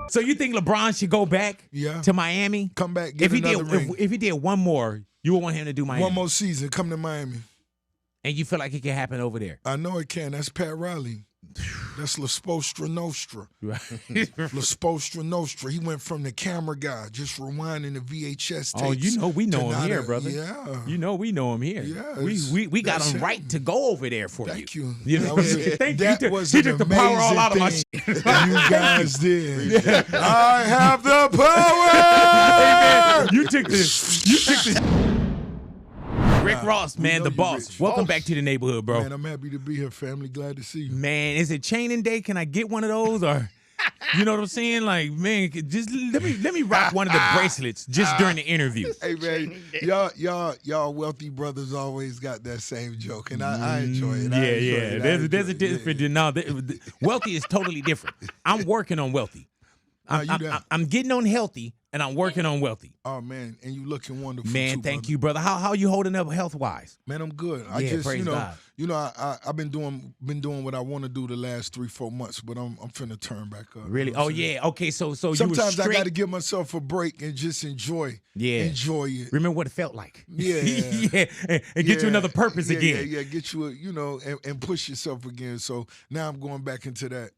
So you think LeBron should go back to Miami? Come back, get another ring. If he did one more, you would want him to do Miami? One more season, come to Miami. And you feel like it can happen over there? I know it can. That's Pat Riley. That's La Spostra Nostra. Right. La Spostra Nostra. He went from the camera guy, just rewinding the VHS tapes. Oh, you know we know him here, brother. Yeah. You know we know him here. Yeah. We got him right to go over there for Thank you. you. Know? Thank you. That was he took the power all out of my shit. You guys did. I have the power. Hey, man, you took the Rick Ross, man, the boss. Welcome back to the neighborhood, bro. Man, I'm happy to be here, family. Glad to see you. Man, is it chaining day? Can I get one of those? Or you know what I'm saying? Like, man, just let me rock one of the bracelets just during the interview. Hey, man, y'all wealthy brothers always got that same joke, and I enjoy it. There's a difference. No, wealthy is totally different. I'm working on wealthy. I'm getting on healthy, and I'm working on wealthy. Oh, man, and you looking wonderful, man. too, Thank you, brother. How you holding up health-wise? Man, I'm good. I yeah, just, praise God. I've been doing what I want to do the last 3-4 months, but I'm finna turn back up. Really? You know yeah. Okay. So sometimes I got to give myself a break and just enjoy it. Remember what it felt like. Yeah. And get you another purpose again. Yeah. Get you and push yourself again. So now I'm going back into that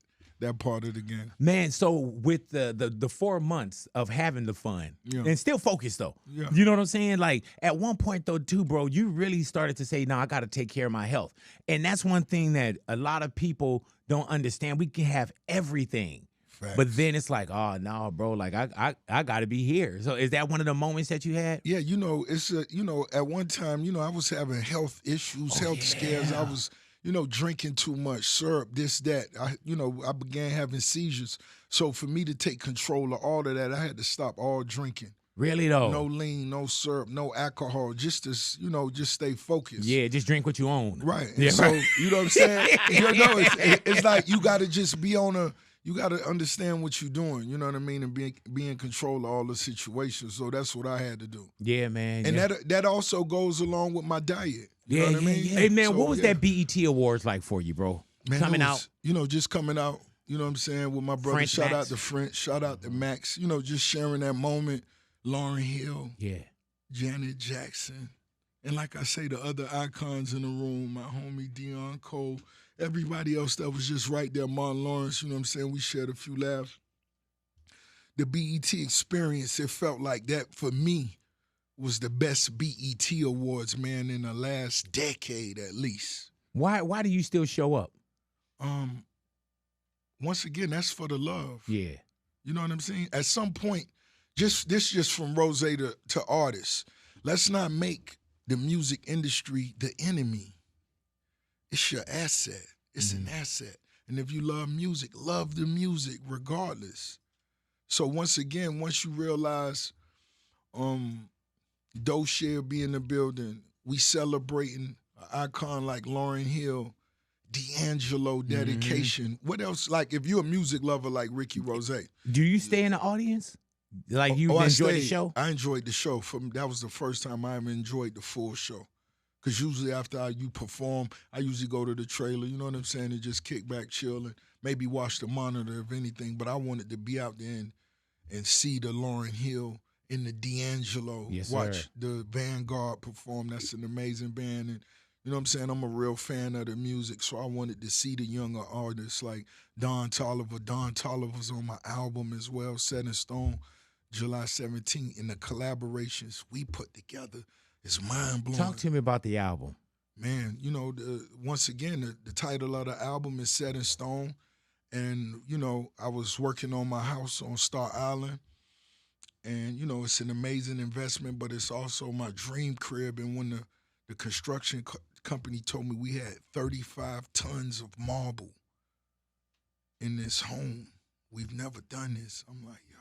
part of the game. Man, so with the 4 months of having the fun and still focused though, you know what I'm saying? Like at one point though too, bro, you really started to say, no, I got to take care of my health. And that's one thing that a lot of people don't understand. We can have everything. Facts. But then it's like, oh no, bro, like I got to be here. So is that one of the moments that you had? Yeah, it's at one time, I was having health issues, health scares. I was drinking too much syrup, this, that. I began having seizures. So for me to take control of all of that, I had to stop all drinking. Really though? No lean, no syrup, no alcohol, just to, just stay focused. Yeah, just drink what you own. Right. Yeah, so, you know what I'm saying? It's like you got to just be you got to understand what you're doing, you know what I mean, and be in control of all the situations. So that's what I had to do. Yeah, man. And that also goes along with my diet. You know what I mean? Yeah. Hey, man, what was that BET Awards like for you, bro? Man, coming out? Just coming out, you know what I'm saying, with my brother. French shout Max. out to French, shout out to Max, just sharing that moment. Lauryn Hill, Janet Jackson, and like I say, the other icons in the room, my homie Dion Cole, everybody else that was just right there, Martin Lawrence, you know what I'm saying? We shared a few laughs. The BET experience, it felt like that for me was the best BET Awards, man, in the last decade at least. Why do you still show up? Once again, that's for the love. Yeah. You know what I'm saying? At some point, just from Rose to artists, let's not make the music industry the enemy. It's your asset. It's an asset. And if you love music, love the music regardless. So once again, once you realize Doche will be in the building, we celebrating an icon like Lauryn Hill, D'Angelo dedication. What else? Like if you're a music lover like Ricky Rose. Do you stay in the audience? Like you enjoyed the show? I enjoyed the show. That was the first time I ever enjoyed the full show. Because usually after you perform, I usually go to the trailer, you know what I'm saying, and just kick back, chill, and maybe watch the monitor if anything. But I wanted to be out there and see the Lauryn Hill and the D'Angelo. Yes, watch sir. the Vanguard perform. That's an amazing band. And you know what I'm saying? I'm a real fan of the music, so I wanted to see the younger artists like Don Toliver. Don Toliver's on my album as well, Set in Stone, July 17th. And the collaborations we put together is mind-blowing. Talk to me about the album. Man, once again, the title of the album is Set in Stone. And, I was working on my house on Star Island. And, it's an amazing investment, but it's also my dream crib. And when the construction company told me we had 35 tons of marble in this home, we've never done this. I'm like, yo.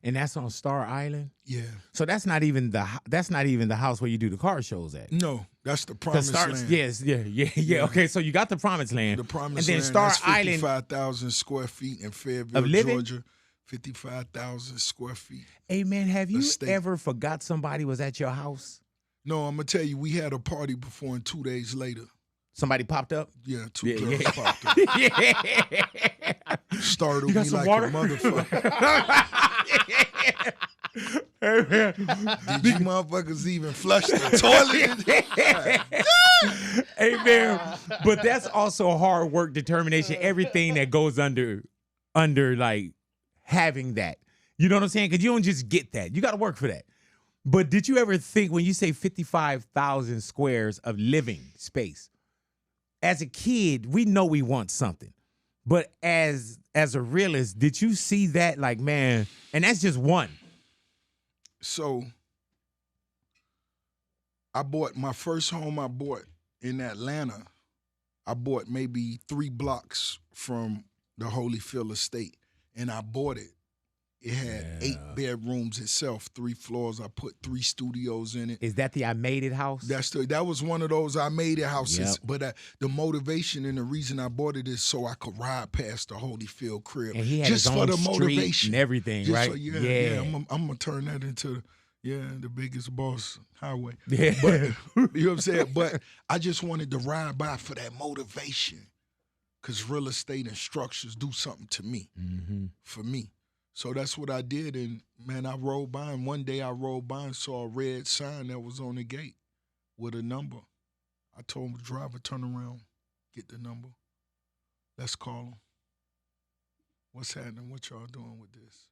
And that's on Star Island? Yeah. So that's not even the house where you do the car shows at. No, that's the Promised Land. Yes, yeah. Okay, so you got the Promised Land. The Promised Land. And then Star Island, 55,000 square feet in Fayetteville, Georgia. 55,000 square feet. Hey man, have you ever forgot somebody was at your house? No, I'm gonna tell you, we had a party before, and 2 days later, somebody popped up. Yeah, two girls popped up. startled me like a motherfucker. Hey, man. Did you motherfuckers even flush the toilet? Hey, man. But that's also hard work, determination, everything that goes under like having that. You know what I'm saying? Because you don't just get that. You got to work for that. But did you ever think when you say 55,000 squares of living space, as a kid, we know we want something. But as a realist, did you see that like, man, and that's just one. So I bought my first home I bought in Atlanta. I bought maybe 3 blocks from the Holyfield estate, and I bought it. It had 8 bedrooms itself, 3 floors. I put 3 studios in it. Is that the I Made It house? That was one of those I Made It houses. Yep. But the motivation and the reason I bought it is so I could ride past the Holyfield crib. And he had just his for own the street motivation and everything, just right? So, yeah. I'm gonna turn that into the biggest boss highway. Yeah. But, you know what I'm saying? But I just wanted to ride by for that motivation, because real estate and structures do something to me, for me. So that's what I did, and man, I rode by, and one day I rode by and saw a red sign that was on the gate with a number. I told the driver, turn around, get the number. Let's call him. What's happening? What y'all doing with this?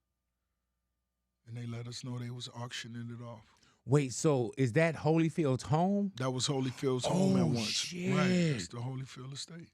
And they let us know they was auctioning it off. Wait, so is that Holyfield's home? That was Holyfield's home at once. Shit. Right, that's the Holyfield estate.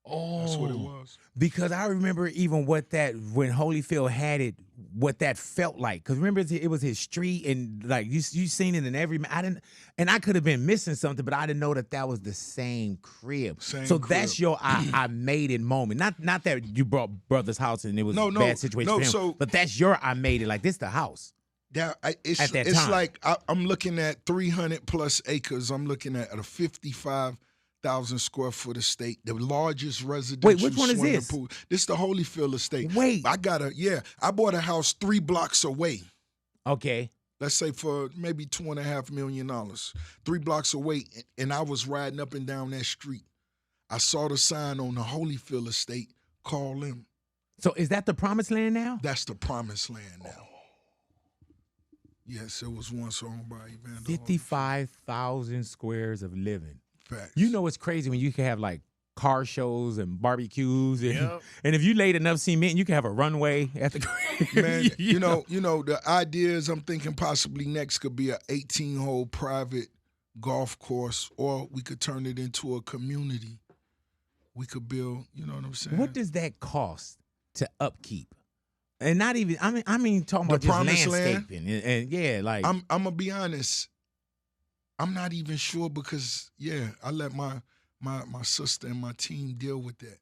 Oh, that's what it was. Because I remember even when Holyfield had it, what that felt like. Because remember, it was his street, and like you seen it in every. I could have been missing something, but I didn't know that was the same crib. That's your I made it moment. Not that you brought brother's house and it was a bad situation for him, but that's your I made it. Like, this the house. It's like I'm looking at 300 plus acres. I'm looking at a 55,000 square foot estate, the largest residential. Wait, which one is this? Pool. This is the Holyfield estate. Wait, I bought a house 3 blocks away. Okay. Let's say for maybe $2.5 million, 3 blocks away, and I was riding up and down that street. I saw the sign on the Holyfield estate. Call him. So is that the promised land now? That's the promised land now. Yes, it was once owned by Evander. 55,000 squares of living. Facts. You know it's crazy when you can have like car shows and barbecues, and if you laid enough cement, you can have a runway at the crib. Man, you know the ideas I'm thinking possibly next could be an 18-hole private golf course, or we could turn it into a community. We could build, you know what I'm saying? What does that cost to upkeep? And not even, I mean talking about just landscaping and yeah, like I'm gonna be honest. I'm not even sure because I let my sister and my team deal with that.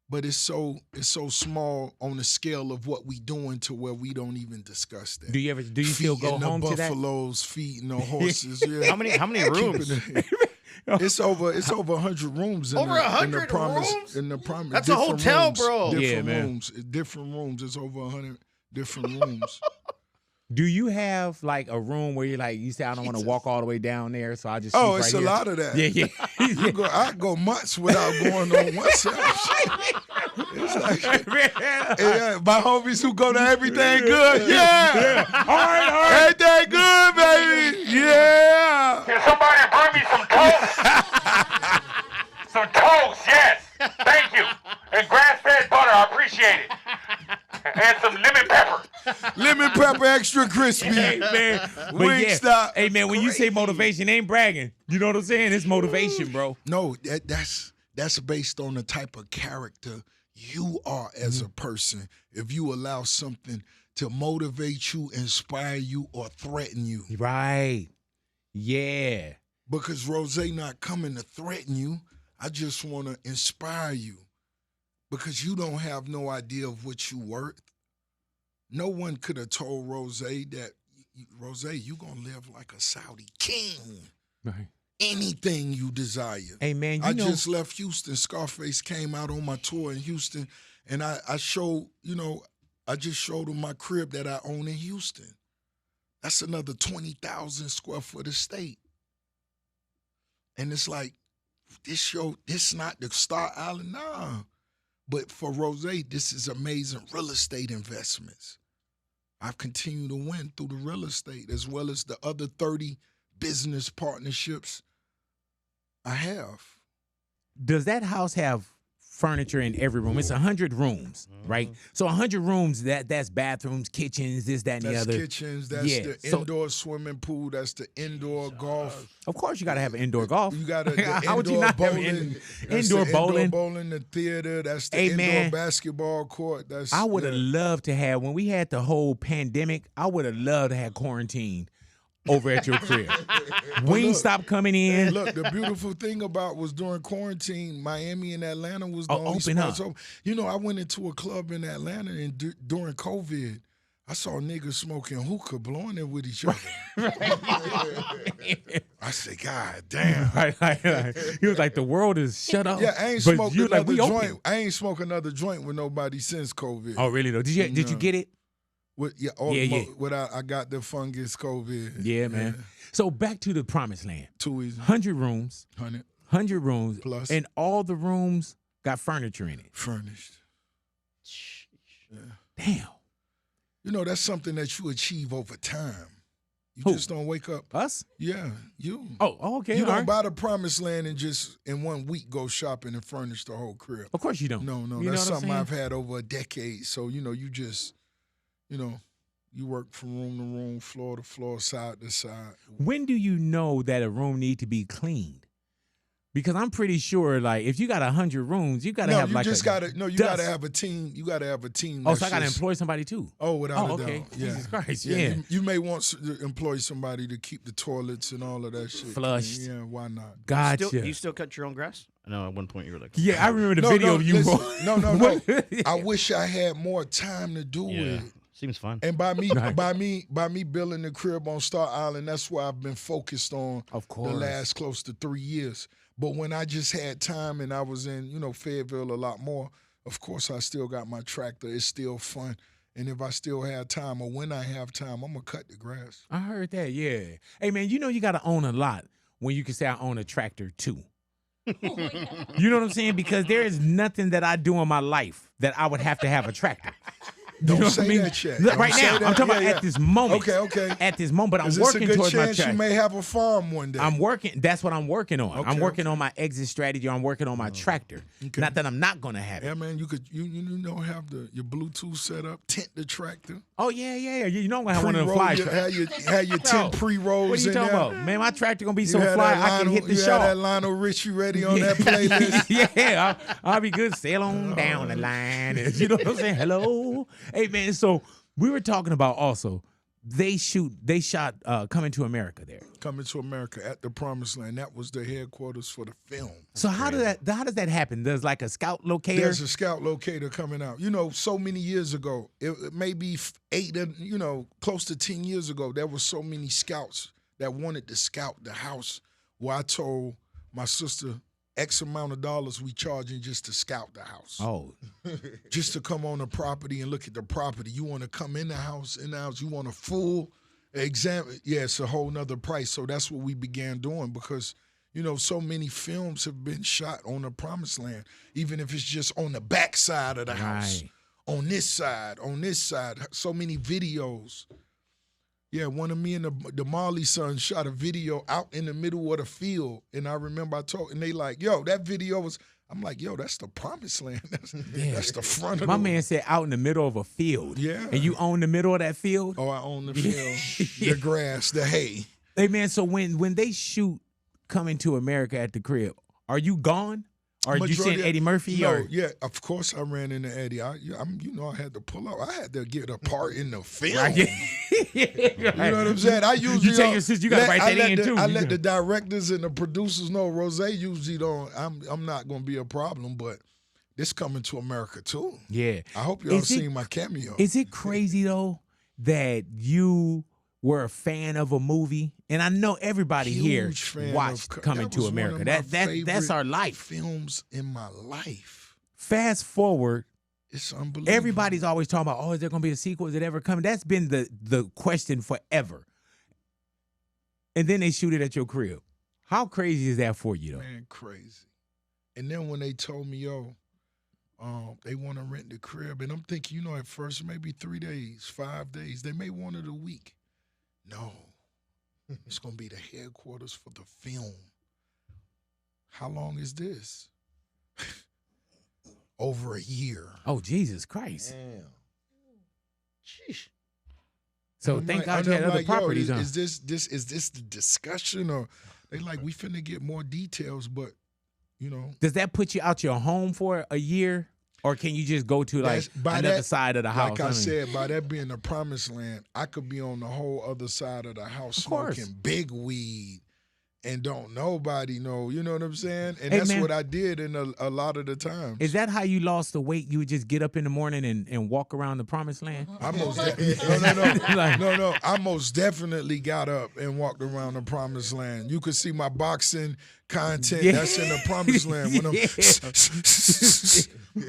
But it's so small on the scale of what we doing to where we don't even discuss that. Do you still go home to that? Buffaloes, feeding the horses. Yeah. How many rooms? It's over 100 rooms. Over 100 rooms? In the promise. That's a hotel, rooms, bro. Different rooms. Different rooms. It's over 100 different rooms. Do you have like a room where you're like, you say I don't want to walk all the way down there, so I just it's a lot of that. Yeah. I go months without going on one side. It's like, my homies who go to Everything Good, all right, everything good, baby, yeah. Can somebody bring me some toast? Some toast, yes. Thank you. And grass-fed butter, I appreciate it. And some lemon pepper. Lemon pepper extra crispy. Hey, man. Wingstop. Hey, man, when you say motivation, ain't bragging. You know what I'm saying? It's motivation, bro. No, that's based on the type of character you are as a person. If you allow something to motivate you, inspire you, or threaten you. Right. Yeah. Because Rose not coming to threaten you. I just want to inspire you. Because you don't have no idea of what you worth. No one could have told Rose that, Rose, you going to live like a Saudi king. Right. Anything you desire. Hey, man, I just left Houston. Scarface came out on my tour in Houston, and I just showed him my crib that I own in Houston. That's another 20,000 square foot estate. And it's like, this not the Star Island, nah. But for Rose, this is amazing real estate investments. I've continued to win through the real estate as well as the other 30 business partnerships I have. Does that house have furniture in every room? It's 100 rooms, right? So 100 rooms, that's bathrooms, kitchens, this, that, and the other. That's kitchens, that's the indoor swimming pool, that's the indoor golf. Of course you got to have an indoor golf. You got to How would you not bowling, have indoor bowling? Indoor bowling, the theater, that's the indoor basketball court. I would have loved to have, when we had the whole pandemic, I would have loved to have quarantine over at your crib. Wings stopped coming in. Look, the beautiful thing about was during quarantine, Miami and Atlanta was the only spots open. You know, I went into a club in Atlanta and during COVID, I saw niggas smoking hookah, blowing it with each other. I said, God damn. He was like, the world is shut up. Yeah, I ain't smoked another joint. I ain't smoked another joint with nobody since COVID. Oh, really though? Did you get it? I got the fungus COVID. Yeah, man. Yeah. So back to the promised land. Too easy. 100 rooms. 100 rooms. Plus. And all the rooms got furniture in it. Furnished. Yeah. Damn. You know, that's something that you achieve over time. You just don't wake up. Us? Yeah, you. Oh, okay. You don't buy the promised land and just in 1 week go shopping and furnish the whole crib. Of course you don't. No, that's something I've had over a decade. So, you just... you work from room to room, floor to floor, side to side. When do you know that a room need to be cleaned? Because I'm pretty sure, like, if you got 100 rooms, you gotta have gotta have a team. You gotta have a team. Oh, so I gotta employ somebody too. Oh, without a doubt. Okay. Yeah. Jesus Christ. Yeah. You may want to employ somebody to keep the toilets and all of that shit flushed. Yeah, why not? Gotcha. Do you still cut your own grass? I know at one point you were like, yeah, I remember the video of you. No. I wish I had more time to do it. Seems fun. And by me building the crib on Star Island, that's why I've been focused on the last close to 3 years. But when I just had time and I was in, Fayetteville a lot more, of course I still got my tractor. It's still fun. And if I still have time or when I have time, I'm going to cut the grass. I heard that, yeah. Hey, man, you got to own a lot when you can say I own a tractor too. You know what I'm saying? Because there is nothing that I do in my life that I would have to have a tractor. Don't say that shit. Right now, I'm talking about at this moment. Okay. At this moment, but I'm working towards my tractor. You may have a farm one day. I'm working. That's what I'm working on. I'm working on my exit strategy. I'm working on my tractor. Okay. Not that I'm not gonna have it. Yeah, man. You could. You have your Bluetooth set up. Tent the tractor. Oh yeah. You know I'm gonna have one of the fly tractors. Have your 10 pre-rolls. What are you talking about, man? My tractor gonna be so fly I can hit the shop. shop. You had that Lionel Richie ready on that playlist. Yeah, I'll be good. Sail on down the line. You know what I'm saying? Hello. Hey man. So we were talking about also. They shot Coming to America there. Coming to America at the Promised Land. That was the headquarters for the film. So how does that happen? There's like a scout locator? There's a scout locator coming out. So many years ago, it may be 8, close to 10 years ago, there were so many scouts that wanted to scout the house where I told my sister, X amount of dollars we charging just to scout the house. Oh. Just to come on the property and look at the property. You want to come in the house, you want a full exam. Yeah, it's a whole nother price. So that's what we began doing because, so many films have been shot on the Promised Land, even if it's just on the back side of the house. On this side. So many videos. Yeah, one of me and the Marley sons shot a video out in the middle of the field. And I remember and they like, yo, that video was, I'm like, yo, that's the Promised Land. That's the front of my man said out in the middle of a field. Yeah. And you own the middle of that field? Oh, I own the field, the grass, the hay. Hey, man, so when they shoot Coming to America at the crib, are you gone? Or you seen Eddie Murphy? No, yeah, of course I ran into Eddie. I had to pull up. I had to get a part in the film. Right. You know what I'm saying? I usually you got to write that in too. I let the directors and the producers know. Rose usually don't. I'm not going to be a problem, but this Coming to America too. Yeah. I hope y'all seen my cameo. Is it crazy though that you were a fan of a movie, and I know everybody here watched Coming to America. That's our life. Films in my life. Fast forward, it's unbelievable. Everybody's always talking about, is there going to be a sequel? Is it ever coming? That's been the question forever. And then they shoot it at your crib. How crazy is that for you, though? Man, crazy. And then when they told me, They want to rent the crib. And I'm thinking, at first maybe 3 days, 5 days. They may want it a week. No. It's going to be the headquarters for the film. How long is this? Over a year. Oh, Jesus Christ. Damn. Sheesh. So thank God you had other properties. Is this the discussion, or they like we finna get more details? But does that put you out your home for a year, or can you just go to like another side of the house? Like I said, by that being the promised land, I could be on the whole other side of the house smoking big weed. And don't nobody know, you know what I'm saying? And that's what I did in a lot of the times. Is that how you lost the weight? You would just get up in the morning and walk around the promised land? No. I most definitely got up and walked around the promised land. You could see my boxing content. Yeah. That's in the promised land.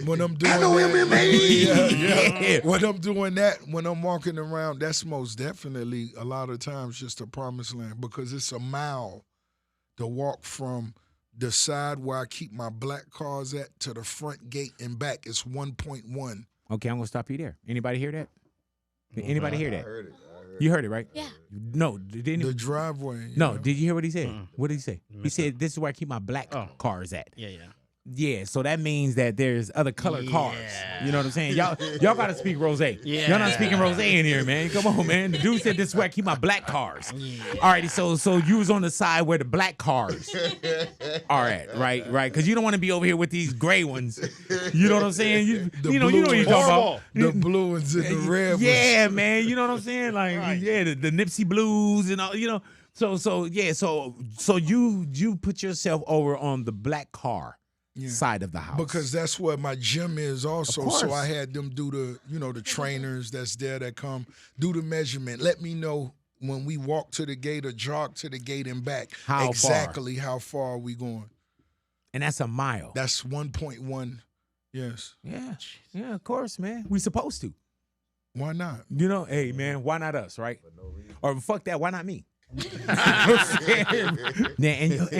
When I'm doing when I'm doing that, when I'm walking around, that's most definitely a lot of times just the promised land, because it's a mile to walk from the side where I keep my black cars at to the front gate and back. It's 1.1. Okay, I'm gonna stop you there. Anybody hear that? Anybody hear that? I heard it. You heard it, right? Yeah. No, didn't the driveway. No, did you hear what he said? What did he say? He said, "This is where I keep my black cars at." Yeah. Yeah, so that means that there's other colored cars. You know what I'm saying? Y'all gotta speak rosé. Yeah. Y'all not speaking rosé in here, man. Come on, man. The dude said this is where I keep my black cars. Yeah. All right, so you was on the side where the black cars are at, right? Because you don't want to be over here with these gray ones. You know what I'm saying? You know what you're talking about. The blue ones and the red ones. Yeah, man. You know what I'm saying? Like, the Nipsey Blues and all. So you put yourself over on the black car. Side of the house, because that's where my gym is also. So I had them do the trainers that's there that come do the measurement. Let me know when we walk to the gate or jog to the gate and back how far are we going. And that's a mile. That's 1.1. Yes. Yeah, of course, man. We supposed to. Why not? Hey man, why not us, right? Or fuck that, why not me? and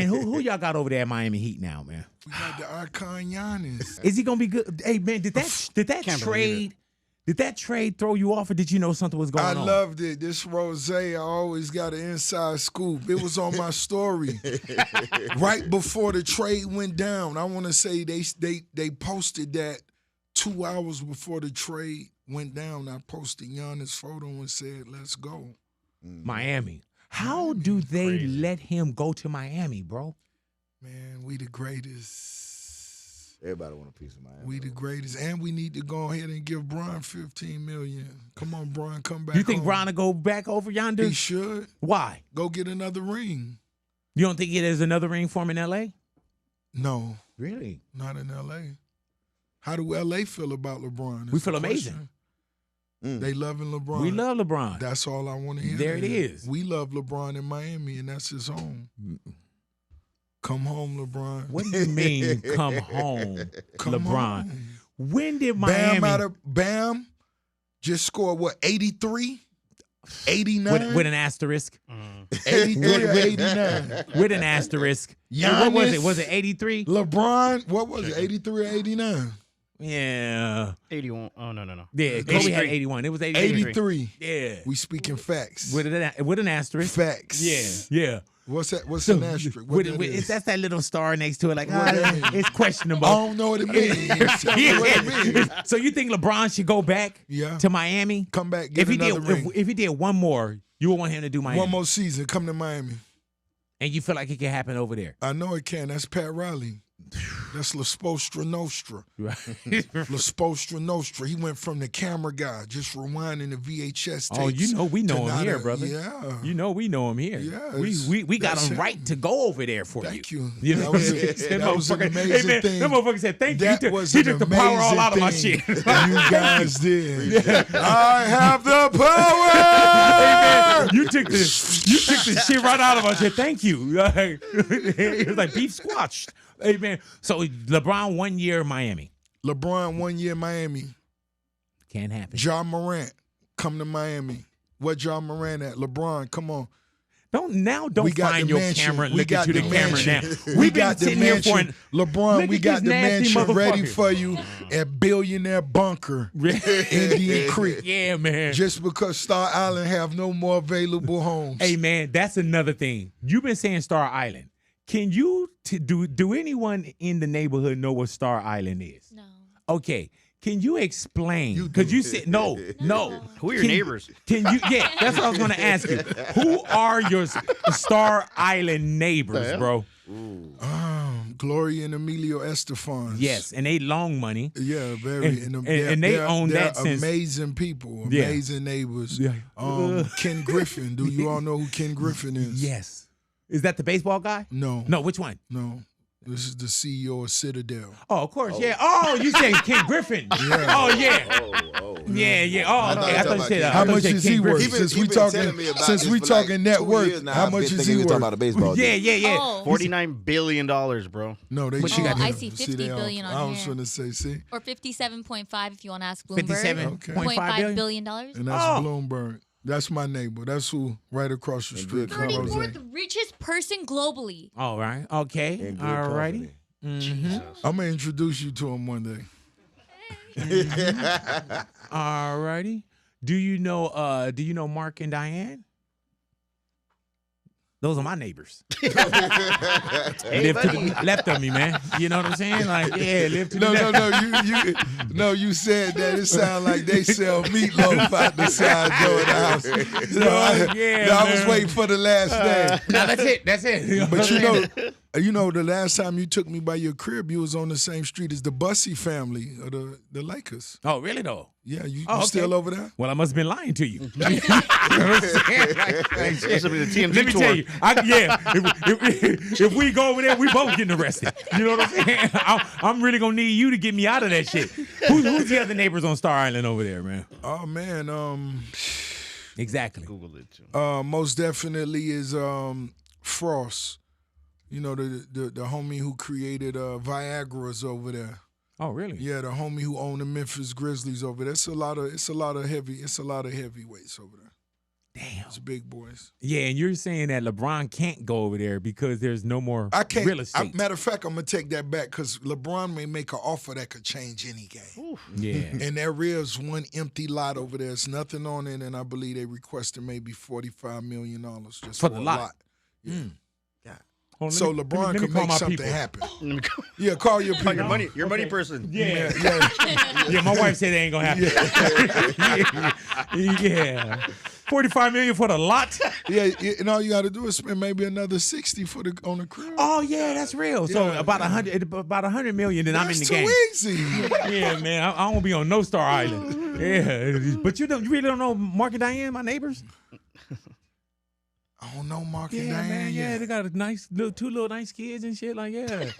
who y'all got over there at Miami Heat now, man? We got the icon Giannis. Is he gonna be good? Hey man, did that trade throw you off, or did you know something was going on? I loved it. This rose, I always got an inside scoop. It was on my story right before the trade went down. I want to say they posted that 2 hours before the trade went down. I posted Giannis' photo and said, "Let's go." Miami. How do they let him go to Miami, bro? Man, we the greatest. Everybody want a piece of Miami. We the greatest, and we need to go ahead and give Bron $15 million. Come on, Bron, come back. You think home. Bron will go back over yonder? He should. Why? Go get another ring. You don't think there's another ring for him in L.A.? No. Really? Not in L.A. How do L.A. feel about LeBron? We feel amazing. They loving LeBron. We love LeBron. That's all I want to hear. There it is. We love LeBron in Miami, and that's his home. Come home, LeBron. What do you mean, come home, LeBron? Home. When did Miami... Bam just scored, 83? 89? With an asterisk. 83 or 89? With an asterisk. Giannis, what was it? Was it 83? LeBron, what was it, 83 or 89? Yeah. 81. Oh, no. Yeah, Kobe had 81. It was 83. Yeah. We speaking facts. With an asterisk. Facts. Yeah. What's that? What's an asterisk? That's that little star next to it. Like, it's questionable. I don't know what it means. Tell me what it means. So you think LeBron should go back to Miami? Come back, get another ring. If he did one more, you would want him to do Miami? One more season, come to Miami. And you feel like it can happen over there? I know it can. That's Pat Riley. That's La Spostra Nostra. Right. La Spostra Nostra. He went from the camera guy, just rewinding the VHS tapes. Oh, we know him here, brother. Yeah. We know him here. Yeah. We got him right to go over there for you. Thank you. You know, that was an amazing thing. That motherfucker said, thank you. He took the power all out of my shit. You guys did. I have the power! Hey, man, you took the shit right out of my shit. Thank you. It was like beef squashed. Hey, man. So LeBron 1 year in Miami. LeBron 1 year in Miami. Can't happen. Ja Morant, come to Miami. What Ja Morant at? LeBron, come on. Don't we got find the your mansion. camera and We look got into the the camera now. mansion. We've been got the sitting here for mansion. LeBron, Look we at got this the nasty mansion ready motherfucker. for you at Billionaire Bunker, Indian Creek. Yeah, man. Just because Star Island have no more available homes. Hey, man, that's another thing. You've been saying Star Island. Can you do anyone in the neighborhood know what Star Island is? No. Okay. Can you explain? Because you said no. Who are your neighbors? Can you? Yeah, that's what I was going to ask you. Who are your Star Island neighbors, bro? Gloria and Emilio Estefan. Yes, and they long money. Yeah, very. And they own they're that since amazing people, amazing neighbors. Yeah. Ken Griffin. Do you all know who Ken Griffin is? Yes. Is that the baseball guy? No. No, which one? No. This is the CEO of Citadel. Oh, of course, yeah. Oh, you said Ken Griffin. Yeah. Oh, yeah. Yeah. Oh, okay. I thought you said how much is he worth? Since we talking net worth, how much is he worth? About a baseball Yeah. Oh. $49 billion, bro. No, they. Oh, got I see 50 billion on I was here. trying to say, see, Or 57.5 if you want to ask Bloomberg. 57.5 billion dollars. and that's Bloomberg. That's my neighbor. That's who right across the street. 34th richest person globally. All right. Okay. All righty. I'm gonna introduce you to him one day. All righty. Do you know Mark and Diane? Those are my neighbors. Hey, Live to the left of me, man. You know what I'm saying? Like, yeah, live to the left. No, you said that. It sounded like they sell meatloaf out the side door of the house. I was waiting for the last name. No, that's it. But you know, the last time you took me by your crib, you was on the same street as the Bussey family of the Lakers. Oh, really though? Yeah, you okay. still over there? Well, I must have been lying to you. You know what I'm saying? Like, This will be the TMZ let me tour. tell you, if we go over there, we both getting arrested. You know what I'm saying? I'm really gonna need you to get me out of that shit. Who's the other neighbors on Star Island over there, man? Oh man, Exactly. Google it too. most definitely is Frost. You know, the homie who created Viagra's over there. Oh, really? Yeah, the homie who owned the Memphis Grizzlies over there. It's a lot of heavyweights over there. Damn. It's big boys. Yeah, and you're saying that LeBron can't go over there because there's no more real estate. Matter of fact, I'm gonna take that back because LeBron may make an offer that could change any game. Oof. Yeah. And there is one empty lot over there. There's nothing on it, and I believe they requested maybe $45 million just For for the a lot. Yeah. Hold on, So let LeBron me can call make my something people. happen. Let me go. Yeah, call your people. Your money person. Yeah. Yeah. Yeah, my wife said it ain't gonna happen. Yeah. 45 million for the lot. Yeah, and all you got to do is spend maybe another 60 on the crib. Oh yeah, that's real. So Yeah. about 100 million, then I'm in the That's game. too easy. Yeah, man, I won't be on no Star Island. Yeah, but you really don't know Mark and Diane, my neighbors? I don't know Mark and Yeah, Diane. man. Yeah, they got a two little nice kids and shit. Like, yeah.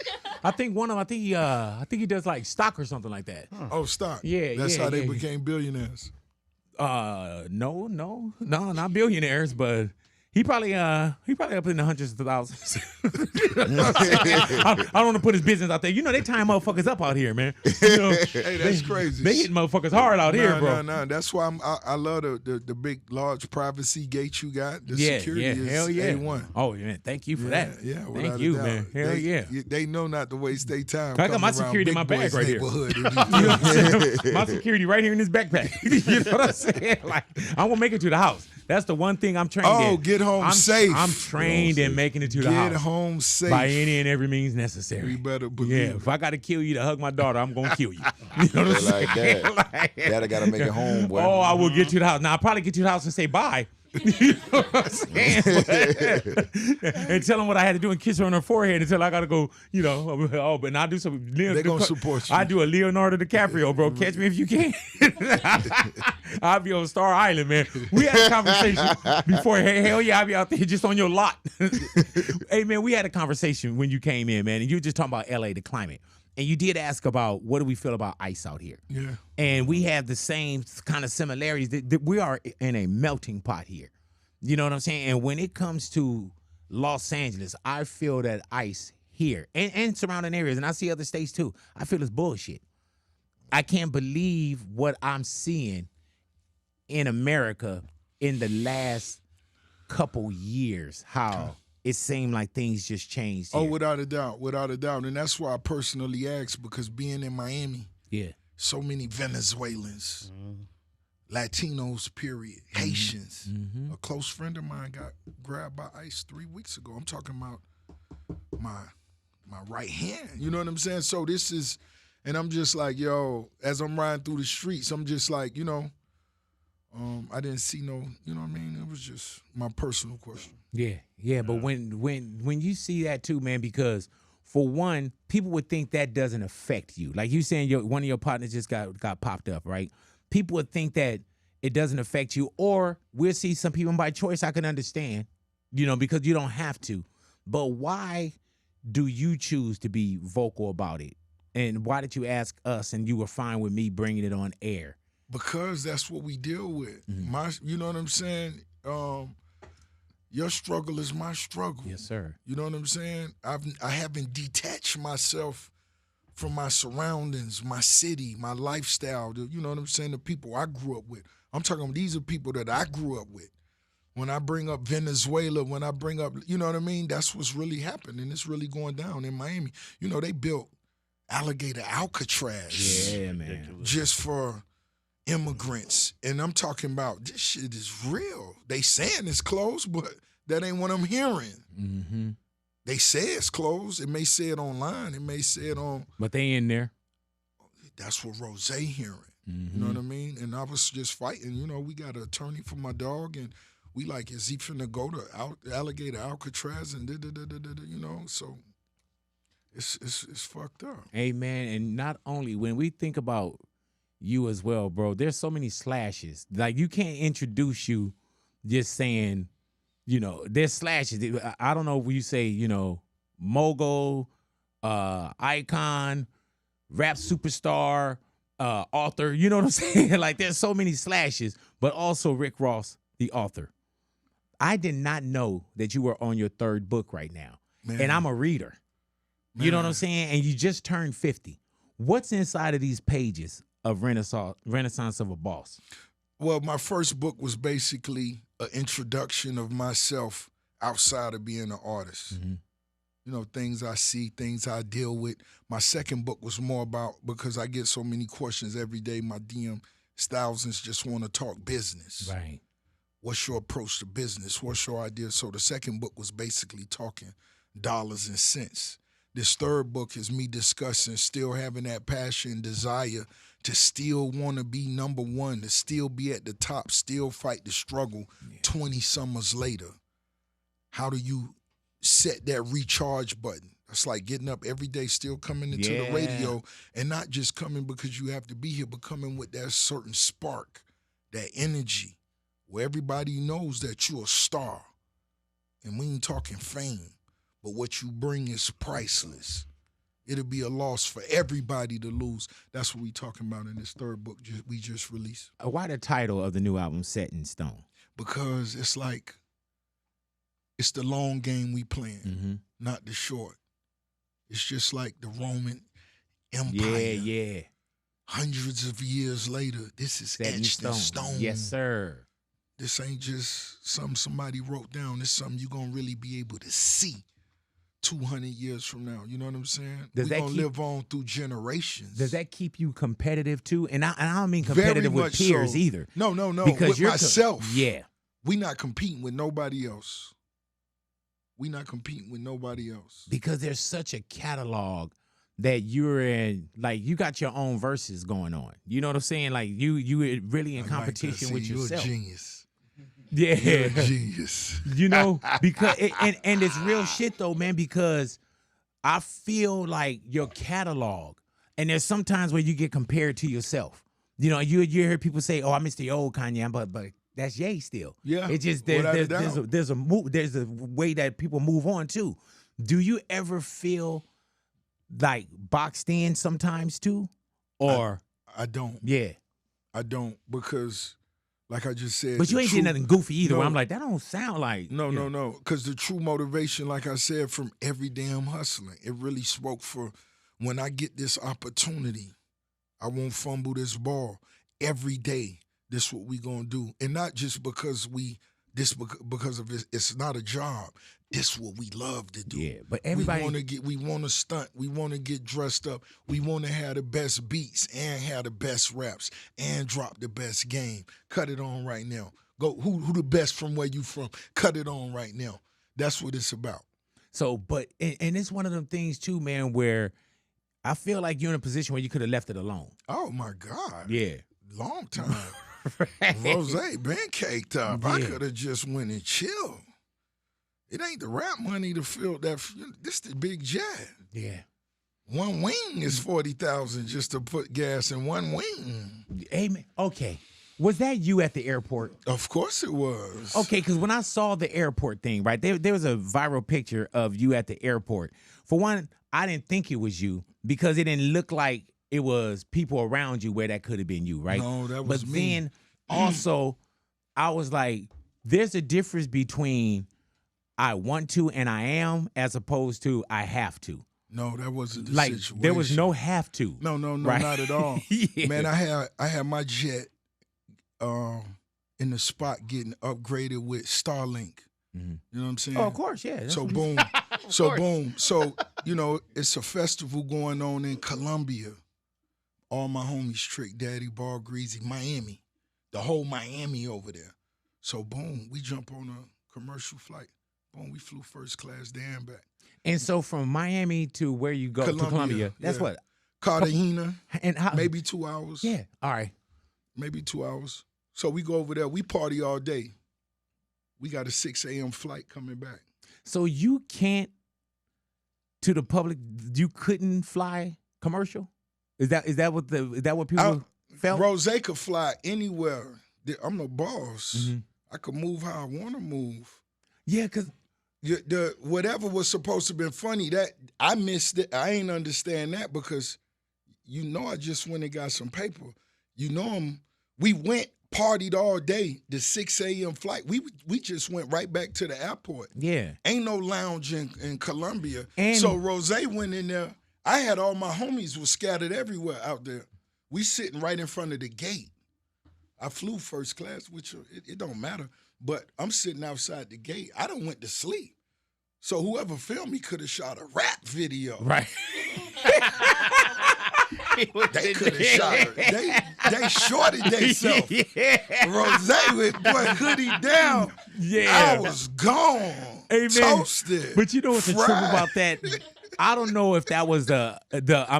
I think one of them. I think he does like stock or something like that. Oh, stop. Yeah, That's yeah, how they yeah. became billionaires. No, not billionaires, but he probably up in the hundreds of thousands. I don't want to put his business out there. You know they tie motherfuckers up out here, man. You know, Hey, that's crazy. they hit motherfuckers hard out here, bro. No. That's why I love the big, large privacy gate you got. The Yeah, security yeah, is hell yeah. A1. Oh, yeah, thank you for that. Yeah, thank without you, a doubt. man. Hell yeah. They know not to waste their time. I got my coming around security in Big my bag Boy's right here. neighborhood. You know what I'm saying? My security right here in this backpack. You know what I'm saying? Like, I won't make it to the house. That's the one thing I'm trained in. Oh, get home safe. I'm trained in making it to the house. Get home safe. By any and every means necessary. You better believe Yeah, it. if I got to kill you to hug my daughter, I'm going to kill you. You know what I'm saying? Like that. Like- Daddy got to make it home, boy. Oh, I will get you to the house. Now, I'll probably get you to the house and say bye. You know what I'm saying? And tell them what I had to do and kiss her on her forehead until I got to go, you know, but now I do some. They gonna support you. I do a Leonardo DiCaprio, bro. Catch me if you can. I'll be on Star Island, man. We had a conversation before. Hey, hell yeah, I'll be out there just on your lot. Hey, man, we had a conversation when you came in, man, and you were just talking about LA, the climate. And you did ask about what do we feel about ice out here. Yeah. And we have the same kind of similarities. That we are in a melting pot here. You know what I'm saying? And when it comes to Los Angeles, I feel that ice here and surrounding areas, and I see other states too, I feel it's bullshit. I can't believe what I'm seeing in America in the last couple years how it seemed like things just changed here. Oh, without a doubt, and that's why I personally asked, because being in Miami, so many Venezuelans, Latinos, period, Haitians. A close friend of mine got grabbed by ICE 3 weeks ago. I'm talking about my right hand. You know what I'm saying? So this is, and I'm just like, yo, as I'm riding through the streets, I'm just like, you know, I didn't see no, you know what I mean? It was just my personal question. Yeah. But when you see that too, man, because for one, people would think that doesn't affect you. Like you saying, one of your partners just got popped up, right? People would think that it doesn't affect you, or we'll see some people by choice. I can understand, you know, because you don't have to. But why do you choose to be vocal about it? And why did you ask us and you were fine with me bringing it on air? Because that's what we deal with. You know what I'm saying? Your struggle is my struggle. Yes, sir. You know what I'm saying? I haven't detached myself from my surroundings, my city, my lifestyle. You know what I'm saying? The people I grew up with. I'm talking about, these are people that I grew up with. When I bring up Venezuela, when I bring up, you know what I mean? That's what's really happening. It's really going down in Miami. You know, they built Alligator Alcatraz. Yeah, man. Just for immigrants. And I'm talking about, this shit is real. They saying it's closed, but that ain't what I'm hearing. They say it's closed. It may say it online. It may say it on. But they in there. That's what Rose hearing. You know what I mean? And I was just fighting. You know, we got an attorney for my dog, and we like, is he finna go to Alligator Alcatraz and you know? So it's fucked up. Hey, man, and not only when we think about you as well, bro, there's so many slashes. Like, you can't introduce you just saying, you know, there's slashes. I don't know if you say, you know, mogul, icon, rap superstar, author, you know what I'm saying? Like, there's so many slashes, but also Rick Ross, the author. I did not know that you were on your third book right now. Man. And I'm a reader. Man. You know what I'm saying? And you just turned 50. What's inside of these pages of Renaissance of a Boss? Well, my first book was basically an introduction of myself outside of being an artist. You know, things I see, things I deal with. My second book was more about, because I get so many questions every day, my DM thousands just want to talk business. Right. What's your approach to business? What's your idea? So the second book was basically talking dollars and cents. This third book is me discussing still having that passion, desire to still want to be number one, to still be at the top, still fight the struggle 20 summers later. How do you set that recharge button? It's like getting up every day, still coming into the radio, and not just coming because you have to be here, but coming with that certain spark, that energy, where everybody knows that you're a star. And we ain't talking fame, but what you bring is priceless. It'll be a loss for everybody to lose. That's what we talking about in this third book we just released. Why the title of the new album, Set in Stone? Because it's like, it's the long game we playing, not the short. It's just like the Roman Empire. Yeah. Hundreds of years later, this is etched in stone. Yes, sir. This ain't just something somebody wrote down. It's something you're going to really be able to see 200 years from now. You know what I'm saying? We're going to live on through generations. Does that keep you competitive too? And I don't mean competitive with peers either. No. Because with myself. We not competing with nobody else. Because there's such a catalog that you're in, like, you got your own verses going on. You know what I'm saying? Like, you really in competition with yourself. You're a genius. Yeah. You're a genius. You know, because and it's real shit though, man, because I feel like your catalog, and there's sometimes where you get compared to yourself. You know, you hear people say, "Oh, I miss the old Kanye," but that's Ye still. Yeah. It's just there's a way that people move on too. Do you ever feel like boxed in sometimes too? Or I don't. Yeah. I don't, because like I just said. But you ain't did nothing goofy either. Where I'm like, that don't sound like. No. Because the true motivation, like I said, from every damn hustling, it really spoke for when I get this opportunity, I won't fumble this ball every day. This what we gonna do. And not just because we This because of this, it's not a job. This what we love to do. Yeah, but everybody we want to stunt. We want to get dressed up. We want to have the best beats and have the best raps and drop the best game. Cut it on right now. Go who the best from where you from? Cut it on right now. That's what it's about. So, but and it's one of them things too, man, where I feel like you're in a position where you could have left it alone. Oh my God. Yeah. Long time. Rose been caked up. I could have just went and chilled. It ain't the rap money to fill that. This the big jet. Yeah. One wing is 40,000 just to put gas in one wing. Amen. Okay. Was that you at the airport? Of course it was. Okay, because when I saw the airport thing, right, there was a viral picture of you at the airport. For one, I didn't think it was you because it didn't look like it was people around you where that could have been you, right? No, that was but me. Then also, I was like, there's a difference between I want to and I am as opposed to I have to. No, that wasn't the like, situation. There was no have to. No, right? not at all. Yeah. Man, I had my jet in the spot getting upgraded with Starlink. Mm-hmm. You know what I'm saying? Oh, of course, yeah. So boom. So, you know, it's a festival going on in Colombia. All my homies, Trick Daddy, Ball Greasy, Miami. The whole Miami over there. So boom, we jump on a commercial flight. Boom, we flew first class there and back. And so from Miami to where you go to Colombia, that's what? Cartagena. And how, maybe 2 hours. Yeah, all right. Maybe 2 hours. So we go over there. We party all day. We got a 6 a.m. flight coming back. So you can't, to the public, you couldn't fly commercial? Is that what people felt? Rose could fly anywhere. I'm the boss. Mm-hmm. I could move how I want to move. Yeah, because the whatever was supposed to be funny, that I missed it. I ain't understand that because you know I just went and got some paper. You know we went, partied all day, the 6 a.m. flight. We just went right back to the airport. Yeah. Ain't no lounge in Colombia. And so Rose went in there. I had all my homies was scattered everywhere out there. We sitting right in front of the gate. I flew first class, which it don't matter. But I'm sitting outside the gate. I done went to sleep. So whoever filmed me could have shot a rap video. Right. They could have shot her. They shorted themselves. Yeah. Rose with boy hoodie down. Yeah. I was gone. Amen. Toasted. But you know what's the truth about that? I don't know if that was the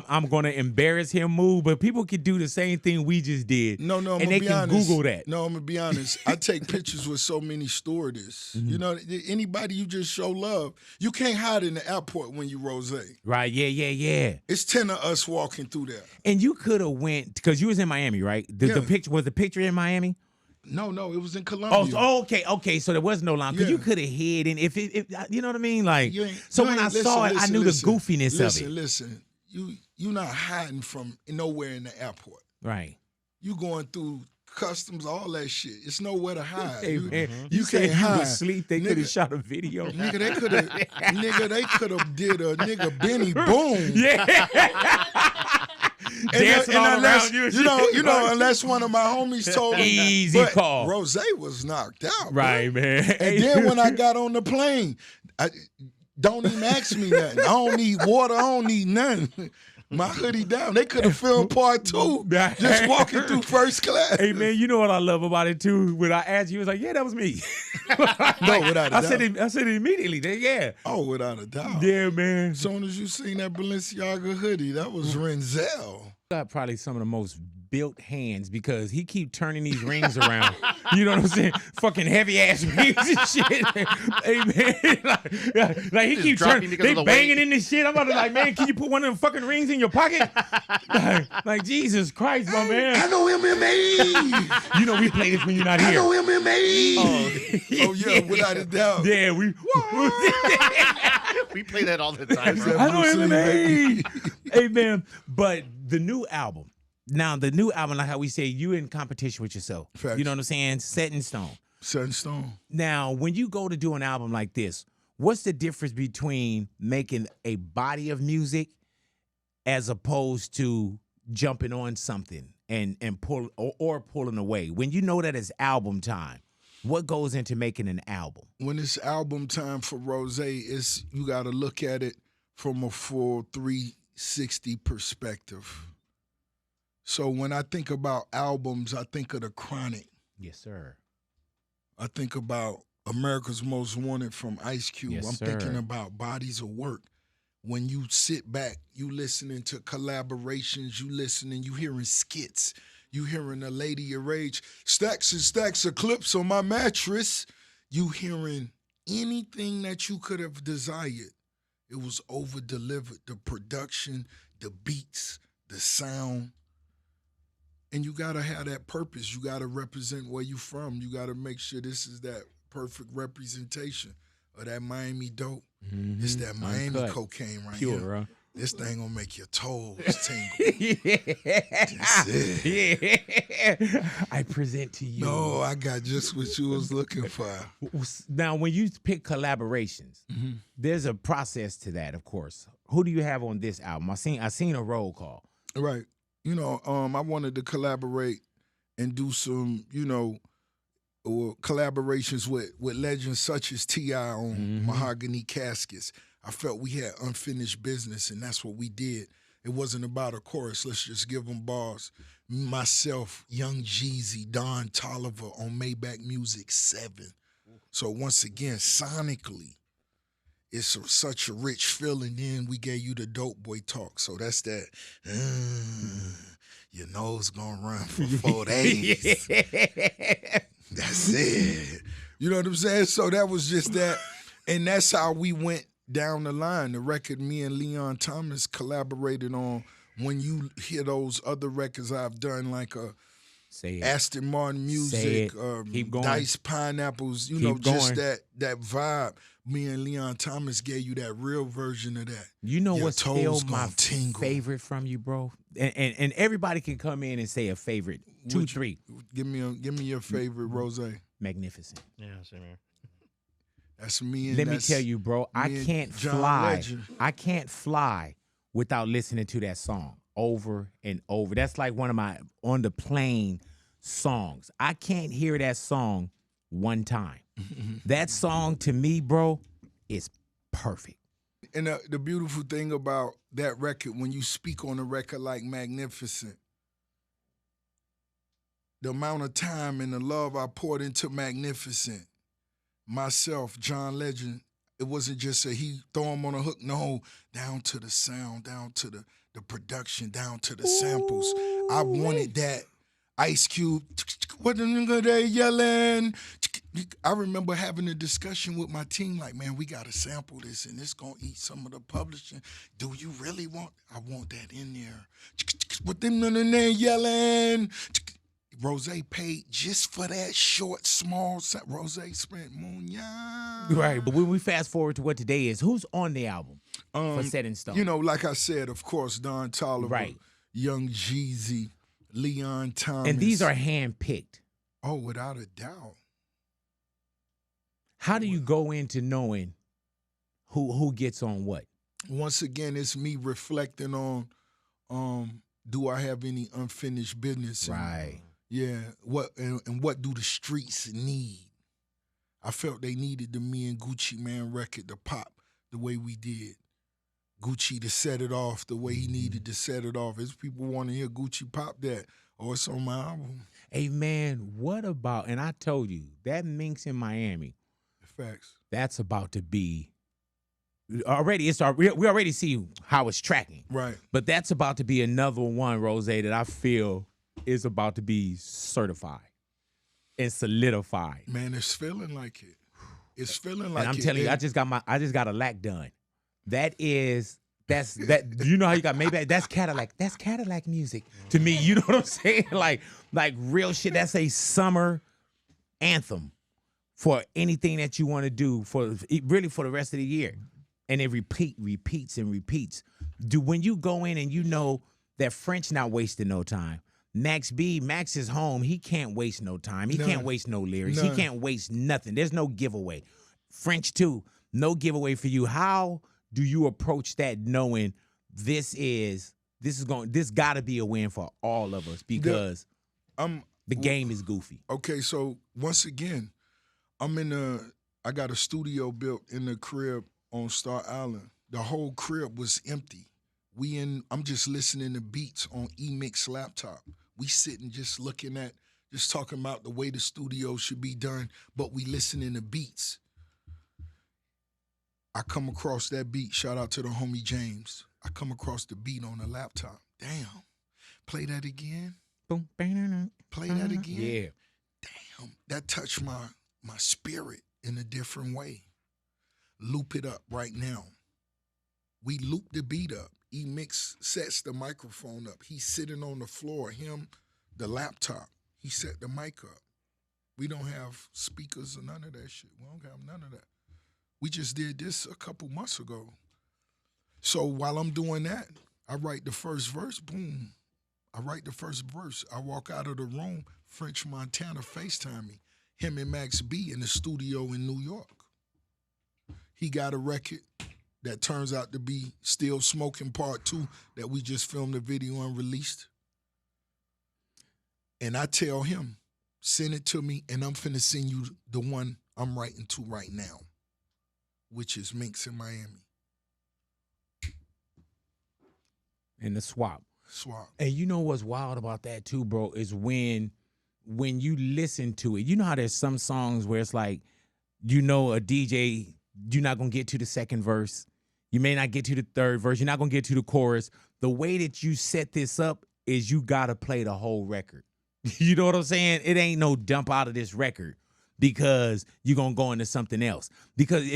I'm gonna embarrass him move, but people could do the same thing we just did. No, I'm and gonna they be can honest. Google that. No, I'm gonna be honest. I take pictures with so many stewardess. Mm-hmm. You know, anybody you just show love. You can't hide in the airport when you Rose. Right? Yeah. It's 10 of us walking through there. And you could have went because you was in Miami, right? The picture was the picture in Miami. No, it was in Colombia. Oh, okay. So there was no line because you could have hid, and if you know what I mean, like. So when I saw it, I knew the goofiness of it. Listen, you not hiding from nowhere in the airport. Right. You going through customs, all that shit. It's nowhere to hide. Hey, man, you said can't hide. You was asleep. They could have shot a video. Nigga, they could have did a nigga Benny Boom. Yeah. Dancing all unless, around you know, unless one of my homies told me. Easy call. Rose was knocked out. Right, bro. man. And then when I got on the plane, don't even ask me nothing. I don't need water. I don't need nothing. My hoodie down. They could have filmed part 2 just walking through first class. Hey, man, you know what I love about it, too? When I asked you, it was like, yeah, that was me. No, without a doubt. I said it immediately. Yeah. Oh, without a doubt. Yeah, man. As soon as you seen that Balenciaga hoodie, that was Renzel. Got probably some of the most built hands because he keep turning these rings around. You know what I'm saying? Fucking heavy ass rings and shit. Hey man, like he keep turning. They banging in this shit. I'm about to like, man, can you put one of them fucking rings in your pocket? like Jesus Christ, my man. I know MMA. You know we play this when you're not here. I know MMA. Oh yeah, without a doubt. Yeah, we play that all the time, bro. I know MMA. Hey man, but the new album. Now, the new album, like how we say, you in competition with yourself. Facts. You know what I'm saying? Set in stone. Set in stone. Now, when you go to do an album like this, what's the difference between making a body of music as opposed to jumping on something and pull or pulling away? When you know that it's album time, What goes into making an album? When it's album time for Rose, you got to look at it from a full 360 perspective. So when I think about albums, I think of The Chronic. Yes, sir. I think about America's Most Wanted from Ice Cube. Yes, I'm sir. thinking about Bodies of Work. When you sit back, you listening to collaborations, you hearing skits, you hearing a lady your age, stacks and stacks of clips on my mattress. You hearing anything that you could have desired. It was over-delivered. The production, the beats, the sound. And you got to have that purpose. You got to represent where you from. You got to make sure this is that perfect representation of that Miami dope. Mm-hmm. It's that Miami Uncut. Cocaine right Pure, here. bro. This thing gonna make your toes tingle. Yeah. That's it. Yeah. I present to you. No, I got just what you was looking for. Now, when you pick collaborations, there's a process to that, of course. Who do you have on this album? I seen a roll call. Right. You know, I wanted to collaborate and do some, collaborations with legends such as T.I. on Mahogany Caskets. I felt we had unfinished business, and that's what we did. It wasn't about a chorus. Let's just give them bars. Myself, Young Jeezy, Don Tolliver on Maybach Music 7. So once again, sonically, it's such a rich feeling. Then we gave you the dope boy talk. So that's that. Your nose gonna run for 4 days. That's it. You know what I'm saying? So that was just that. And that's how we went down the line. The record me and Leon Thomas collaborated on. When you hear those other records I've done, like Aston Martin Music, Keep going. Dice Pineapples, just that vibe. Me and Leon Thomas gave you that real version of that. You know Your what's still my tingle. favorite from you, bro? And everybody can come in and say a favorite. 2, 3. Give me your favorite, Rose. Magnificent. Yeah, same here. That's me. And Let me tell you, bro, I can't fly. Legend. I can't fly without listening to that song over and over. That's like one of my on the plane songs. I can't hear that song one time. That song to me, bro, is perfect. And the beautiful thing about that record, when you speak on a record like Magnificent, the amount of time and the love I poured into Magnificent, myself, John Legend, it wasn't just he throw him on a hook. No, down to the sound, down to the production, down to the samples. I wanted that. Ice Cube, what the nigga they yelling? I remember having a discussion with my team, like, man, we got to sample this, and it's going to eat some of the publishing. Do you really want? I want that in there. What them they yelling? Rose paid just for that short, small. Rose spent Munya. Right, but when we fast forward to what today is, who's on the album for Set in Stone? Like I said, of course, Don Tolliver, right. Young Jeezy, Leon Thomas. And these are hand-picked. Oh, without a doubt. How do you go into knowing who gets on what? Once again, it's me reflecting on, do I have any unfinished business? Right. Yeah. What do the streets need? I felt they needed the Me and Gucci Man record to pop the way we did. Gucci to set it off the way he needed to set it off. As people want to hear Gucci pop that, it's on my album. Hey, man, what about, and I told you, that Minx in Miami. Facts. That's about to be, we already see how it's tracking. Right. But that's about to be another one, Rose, that I feel is about to be certified and solidified. Man, it's feeling like it. It's feeling like it. And I'm telling you, I just got a lack done. That's you know how you got Maybach? That's Cadillac music to me. You know what I'm saying? Like real shit. That's a summer anthem for anything that you want to do for the rest of the year. And it repeats and repeats. When you go in and you know that French not wasting no time. Max is home. He can't waste no time. He can't waste no lyrics. He can't waste nothing. There's no giveaway. French too, no giveaway for you. How do you approach that knowing this gotta be a win for all of us because the game is goofy? Okay, so once again, I got a studio built in the crib on Star Island. The whole crib was empty. I'm just listening to beats on E-Mix laptop. We sitting just looking at, just talking about the way the studio should be done, but we listening to beats. I come across that beat, shout out to the homie James. I come across the beat on the laptop. Damn, play that again. Boom, play that again. Yeah. Damn, that touched my spirit in a different way. Loop it up right now. We loop the beat up. E-Mix sets the microphone up. He's sitting on the floor, the laptop. He set the mic up. We don't have speakers or none of that shit. We don't have none of that. We just did this a couple months ago. So while I'm doing that, I write the first verse, boom. I write the first verse. I walk out of the room, French Montana FaceTime me. Him and Max B in the studio in New York. He got a record that turns out to be Still Smoking Part 2 that we just filmed the video and released. And I tell him, send it to me, and I'm finna send you the one I'm writing to right now, which is Minx in Miami. And the swap. Swap. And you know what's wild about that too, bro, is when you listen to it. You know how there's some songs where it's like, you know, a DJ, you're not gonna get to the second verse. You may not get to the third verse. You're not gonna get to the chorus. The way that you set this up is you gotta play the whole record. You know what I'm saying? It ain't no dump out of this record because you're gonna go into something else. Because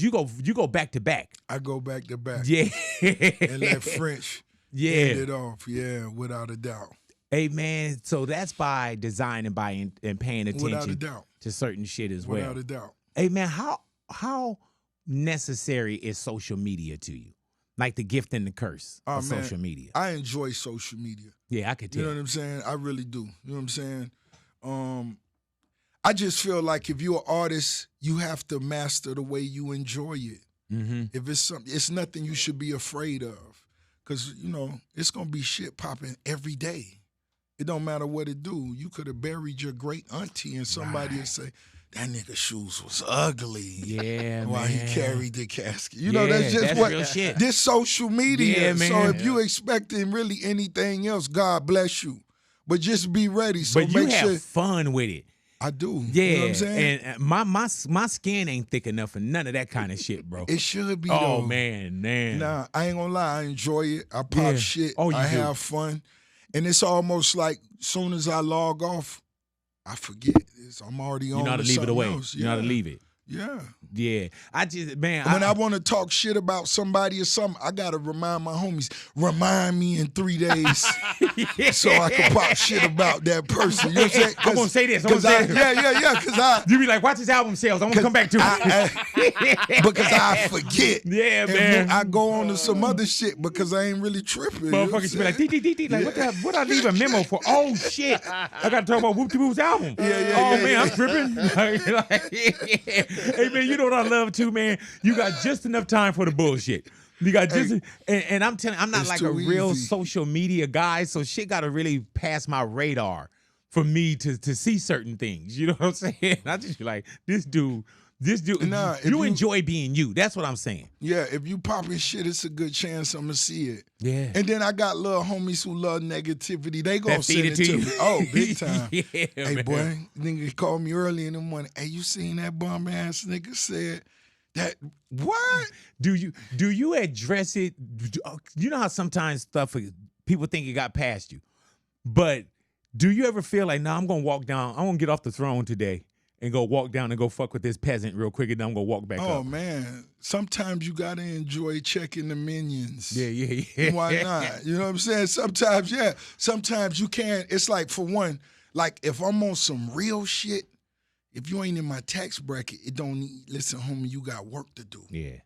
you go back to back. I go back to back. Yeah. And let French end it off. Yeah, without a doubt. Hey man, so that's by design and and paying attention Without a doubt. to certain shit as well. Without a doubt. Hey man, how necessary is social media to you? Like the gift and the curse of social media. I enjoy social media. Yeah, I could tell. You know what I'm saying? I really do. You know what I'm saying? I just feel like if you're an artist, you have to master the way you enjoy it. Mm-hmm. If it's something, it's nothing you should be afraid of. Because, you know, it's going to be shit popping every day. It don't matter what it do. You could have buried your great auntie and somebody would say, that nigga shoes was ugly. Yeah, while man. he carried the casket. You know, that's just what real shit. This social media. Yeah, man. So if you expecting really anything else, God bless you. But just be ready. So but you make have sure fun with it. I do. Yeah, You know what I'm saying? and my skin ain't thick enough for none of that kind of shit, bro. It should be Oh though. man. Nah, I ain't gonna lie. I enjoy it. I pop Yeah. shit. Oh, you I do. have fun. And it's almost like soon as I log off, I forget. I'm already on. You know how to to leave it something away. else. You know how to leave it. Yeah. Yeah. I just, man. When I want to talk shit about somebody or something, I got to remind my homies, remind me in 3 days so I can pop shit about that person. You know what I'm saying? I'm going to say this. I'm gonna say this. Yeah. Because You be like, watch his album sales. I'm going to come back to it. because I forget. Yeah, And man. I go on to some other shit because I ain't really tripping. You know what I'm Motherfuckers be like, saying? DD, like, what I leave a memo for? Oh, shit. I got to talk about Whoop De Whoop's album. Oh, man, I'm tripping. Hey, man, you know what I love, too, man? You got just enough time for the bullshit. You got just, and I'm telling you, I'm not It's like a too real easy. social media guy, so shit got to really pass my radar for me to see certain things. You know what I'm saying? I just be like, this dude, Nah, if you you- enjoy being you. That's what I'm saying. Yeah, if you popping shit, it's a good chance I'm going to see it. Yeah. And then I got little homies who love negativity. They gonna That send feed it it to to you. me. Oh, big time. Yeah, Hey, man. boy, nigga called me early in the morning. Hey, you seen that bum ass nigga said that? What? Do you address it? You know how sometimes people think it got past you, but do you ever feel like, nah, I'm gonna walk down, I'm gonna get off the throne today and go walk down and go fuck with this peasant real quick, and then I'm gonna walk back Oh up. man, sometimes you gotta enjoy checking the minions. Yeah. Why not? You know what I'm saying? Sometimes, yeah. Sometimes you can. It's like, for one, like if I'm on some real shit, if you ain't in my tax bracket, it don't need, listen, homie, you got work to do. Yeah.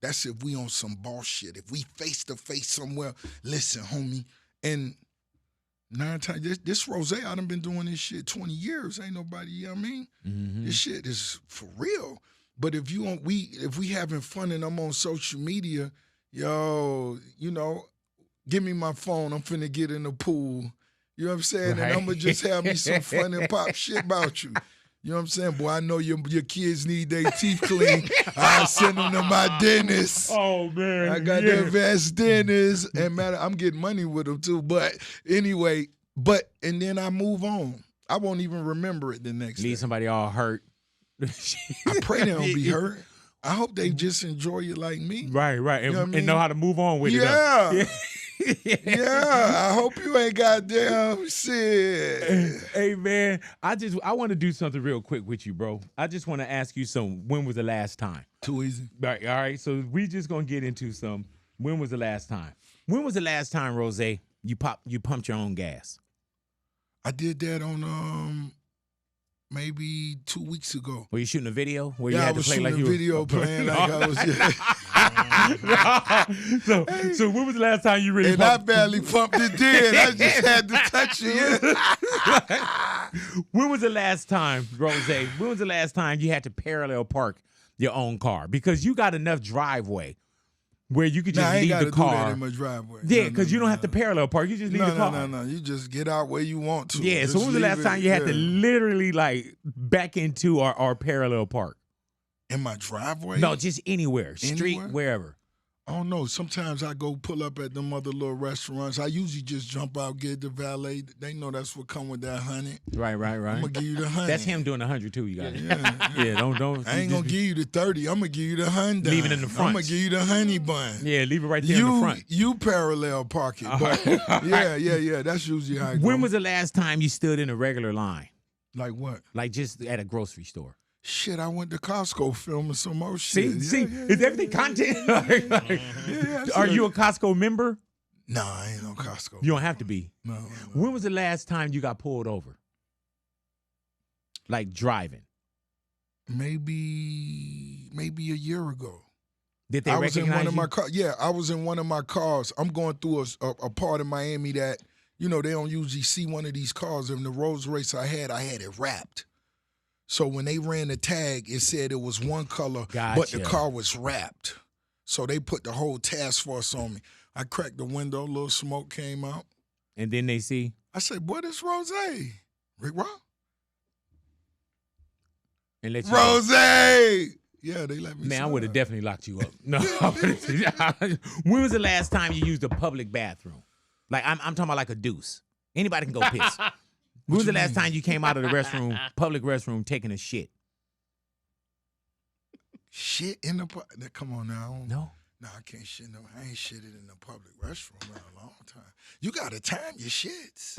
That's if we on some boss shit. If we face to face somewhere, listen, homie. And 9 times, this Rose, I done been doing this shit 20 years. Ain't nobody, you know what I mean? Mm-hmm. This shit is for real. But if we having fun and I'm on social media, yo, you know, give me my phone. I'm finna get in the pool. You know what I'm saying? Right. And I'm gonna just have me some fun and pop shit about you. You know what I'm saying? Boy, I know your kids need their teeth clean. I send them to my dentist. Oh, man. I got the best dentist. And man, I'm getting money with them too. But anyway, and then I move on. I won't even remember it the next day. Leave somebody all hurt. I pray they don't be hurt. I hope they just enjoy it like me. Right. You know what I mean? And know how to move on with it. Yeah. Yeah, I hope you ain't goddamn shit. Hey, man, I want to do something real quick with you, bro. I just want to ask you when was the last time? Too easy. All right, so we just going to get into when was the last time? When was the last time, Rose, you pumped your own gas? I did that on maybe 2 weeks ago. Were you shooting a video? Where you I had was to play shooting like a you video playing like I was. So when was the last time you really And I barely pumped it in. I just had to touch it. When was the last time, Rose? When was the last time you had to parallel park your own car? Because you got enough driveway where you could just leave the car. Do that in my driveway. Yeah, because you don't have to parallel park. You just leave the car. No. You just get out where you want to. Yeah, just so when was the last time you had to yeah. literally like back into our parallel park? In my driveway? No, just anywhere. Street, wherever. I don't know. Sometimes I go pull up at them other little restaurants. I usually just jump out, get the valet. They know that's what come with that $100. Right. I'm gonna give you the $100. That's him doing 100 too. You got it. Yeah. Don't. I ain't gonna give you the 30. I'm gonna give you the 100. Leave it in the front. I'm gonna give you the honey bun. Yeah, leave it right there in the front. You parallel park it. But yeah. That's usually how it goes. When was the last time you stood in a regular line? Like what? Like just at a grocery store. Shit, I went to Costco filming some more shit. See, is everything content? Are you a Costco member? No, I ain't no Costco. You don't have to be. No. When was the last time you got pulled over? Like driving? Maybe a year ago. Did they I was in recognize one of you? my cars. Yeah, I was in one of my cars. I'm going through a part of Miami that, they don't usually see one of these cars. In the Rolls Royce I had it wrapped. So when they ran the tag, it said it was one color, but the car was wrapped. So they put the whole task force on me. I cracked the window, a little smoke came out. And then they see? I said, "What is Rose? Rick Ross? And let you Rose! Yeah, they let me. Man, I would have definitely locked you up. No. When was the last time you used a public bathroom? Like, I'm talking about like a deuce. Anybody can go piss. When was the last time you came out of the restroom, public restroom, taking a shit? Shit in the come on now. No. No, I can't shit. No, I ain't shitted in the public restroom in a long time. You gotta time your shits.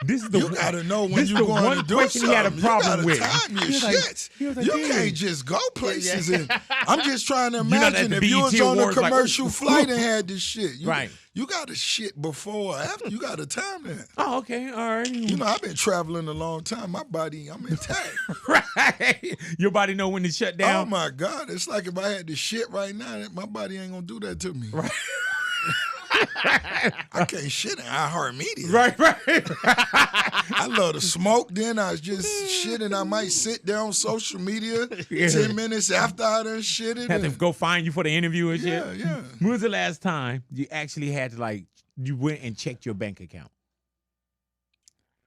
This is the you gotta know when you're going to do question something. He had a problem you with. gotta time your shits. Like, you can't just go places. And I'm just trying to You know that imagine the if you BET was on a Awards, like, commercial flight and had this shit. Right. You gotta shit before or after. You gotta time that. Oh, okay, all right. I've been traveling a long time. My body, I'm intact. Right. Your body know when to shut down. Oh my God! It's like if I had to shit right now, my body ain't gonna do that to me. Right. I can't shit in iHeartMedia. Right. I love to smoke. Then I just shit and I might sit there on social media 10 minutes after I done shitted. Have to go find you for the interview and shit. Yeah. When was the last time you actually had to you went and checked your bank account?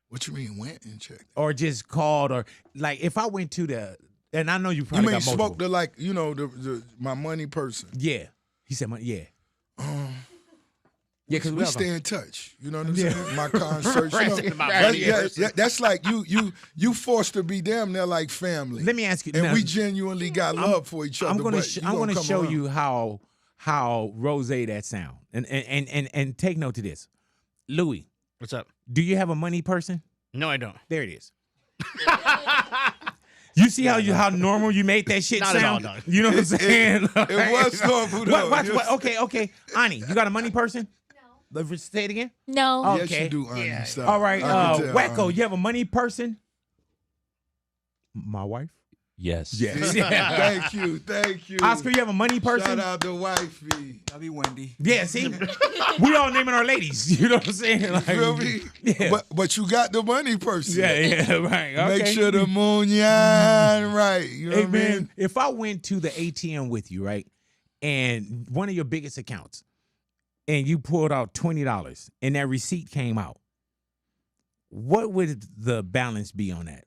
What you mean went and checked? Or just called or if I went to and I know you probably got multiple. Spoke to my money person? Yeah. He said money, yeah. Yeah, because we stay in touch. You know what I'm saying? My concert. Right. That's like you forced to be damn near like family. Let me ask you. And now, we genuinely got love for each other. I'm gonna show you how rose that sound. And take note to this. Louis. What's up? Do you have a money person? No, I don't. There it is. You see how normal you made that shit Not sound? at all, dog. You know what I'm saying? It was normal. Though. Okay. Ani, you got a money person? No. Say it again? No. Oh. Yes, Okay. you do, Ani. Yeah. Stop. All right. Wacko, Ani. you have a money person? My wife? Yes. Yes. Thank you. Oscar, you have a money person? Shout out to wifey. That'll be Wendy. Yeah, see? We all naming our ladies. You know what I'm saying? Like, Feel me? Yeah. But you got the money person. Yeah, right. Okay. Make sure the moon shine right. You know Hey, what I man, mean? if I went to the ATM with you, right, and one of your biggest accounts, and you pulled out $20, and that receipt came out, what would the balance be on that?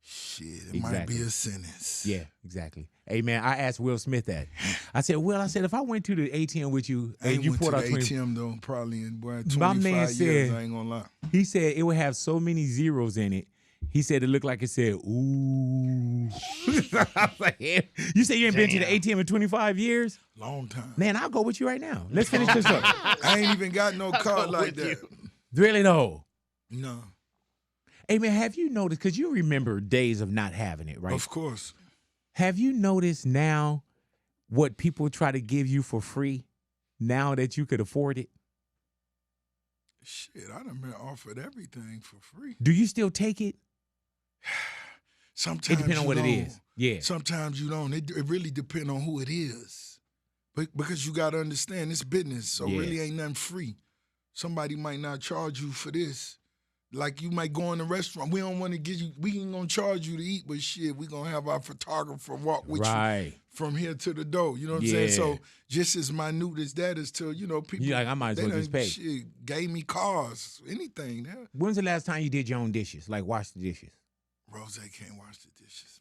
Shit, it might be a sentence. Yeah, exactly. Hey man, I asked Will Smith that. I said, Will, if I went to the ATM with you and you pulled out 20, ATM though, probably in 25 my man years, said, I ain't gonna lie. He said it would have so many zeros in it. He said it looked like it said, ooh. I was like, yeah. You say you ain't been to the ATM in 25 years? Long time. Man, I'll go with you right now. Let's finish this up. I ain't even got no card like that. Really though? No. Hey man, have you noticed, because you remember days of not having it, right? Of course. Have you noticed now what people try to give you for free now that you could afford it? Shit, I done been offered everything for free. Do you still take it? Sometimes it depends on what it is. Yeah. Sometimes you don't. It really depends on who it is. But because you got to understand, it's business, so really ain't nothing free. Somebody might not charge you for this. Like you might go in a restaurant. We don't want to give you, we ain't going to charge you to eat, but shit, we going to have our photographer walk with you from here to the door. You know what I'm saying? So just as minute as that is to, you know, people. You're like, I might as well just pay. Shit, gave me cars, anything. When's the last time you did your own dishes? Like wash the dishes? Rose can't wash the dishes.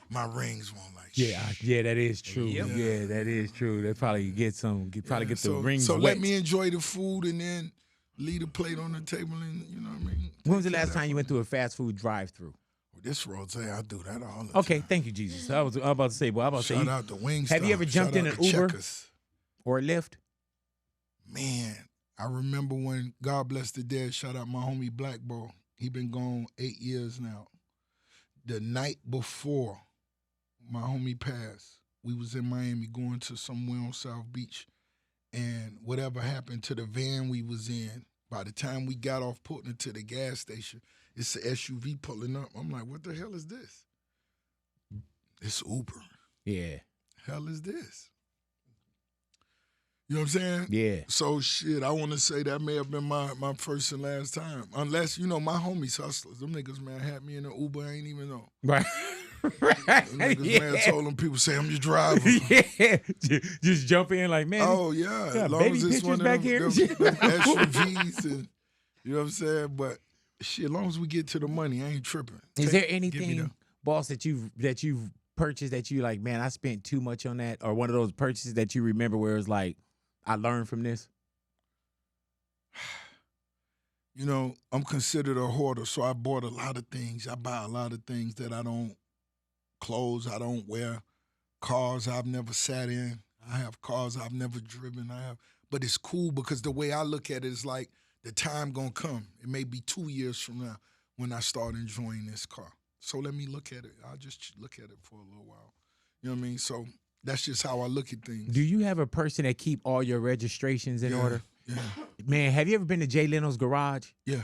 My rings won't like shit. Yeah, that is true. Yep. Yeah, that is true. They probably get the rings So wet. let me enjoy the food and then leave a plate on the table and, you know what I mean? When was the last time you went through a fast food drive-through? Well, this Rose, I do that all the time. Okay, thank you, Jesus. I was about to say, Shout out to Wingstop. Have you ever jumped in an Uber or a Lyft? Man, I remember when, God bless the dead, shout out my homie Black Ball. He been gone 8 years now. The night before my homie passed, we was in Miami going to somewhere on South Beach. And whatever happened to the van we was in, by the time we got off putting it to the gas station, it's an SUV pulling up. I'm like, what the hell is this? It's Uber. Yeah. Hell is this? You know what I'm saying? Yeah. So shit, I want to say that may have been my first and last time. Unless, you know, my homies hustlers, them niggas, man, had me in an Uber, I ain't even know. Right. Them niggas, man, told them people say I'm your driver. Yeah. Just jump in like, man. Oh, yeah. As long as it's one of them SUVs and, you know what I'm saying? But shit, as long as we get to the money, I ain't tripping. Is there anything, boss, that you've purchased that you like, man, I spent too much on that? Or one of those purchases that you remember where it's like, I learned from this? You know, I'm considered a hoarder, so I bought a lot of things. I buy a lot of things that I don't, clothes I don't wear, cars I've never sat in. I have cars I've never driven. But it's cool because the way I look at it is like the time gonna come. It may be 2 years from now when I start enjoying this car. So let me look at it. I'll just look at it for a little while. You know what I mean? So that's just how I look at things. Do you have a person that keep all your registrations in order? Yeah. Man, have you ever been to Jay Leno's garage? Yeah.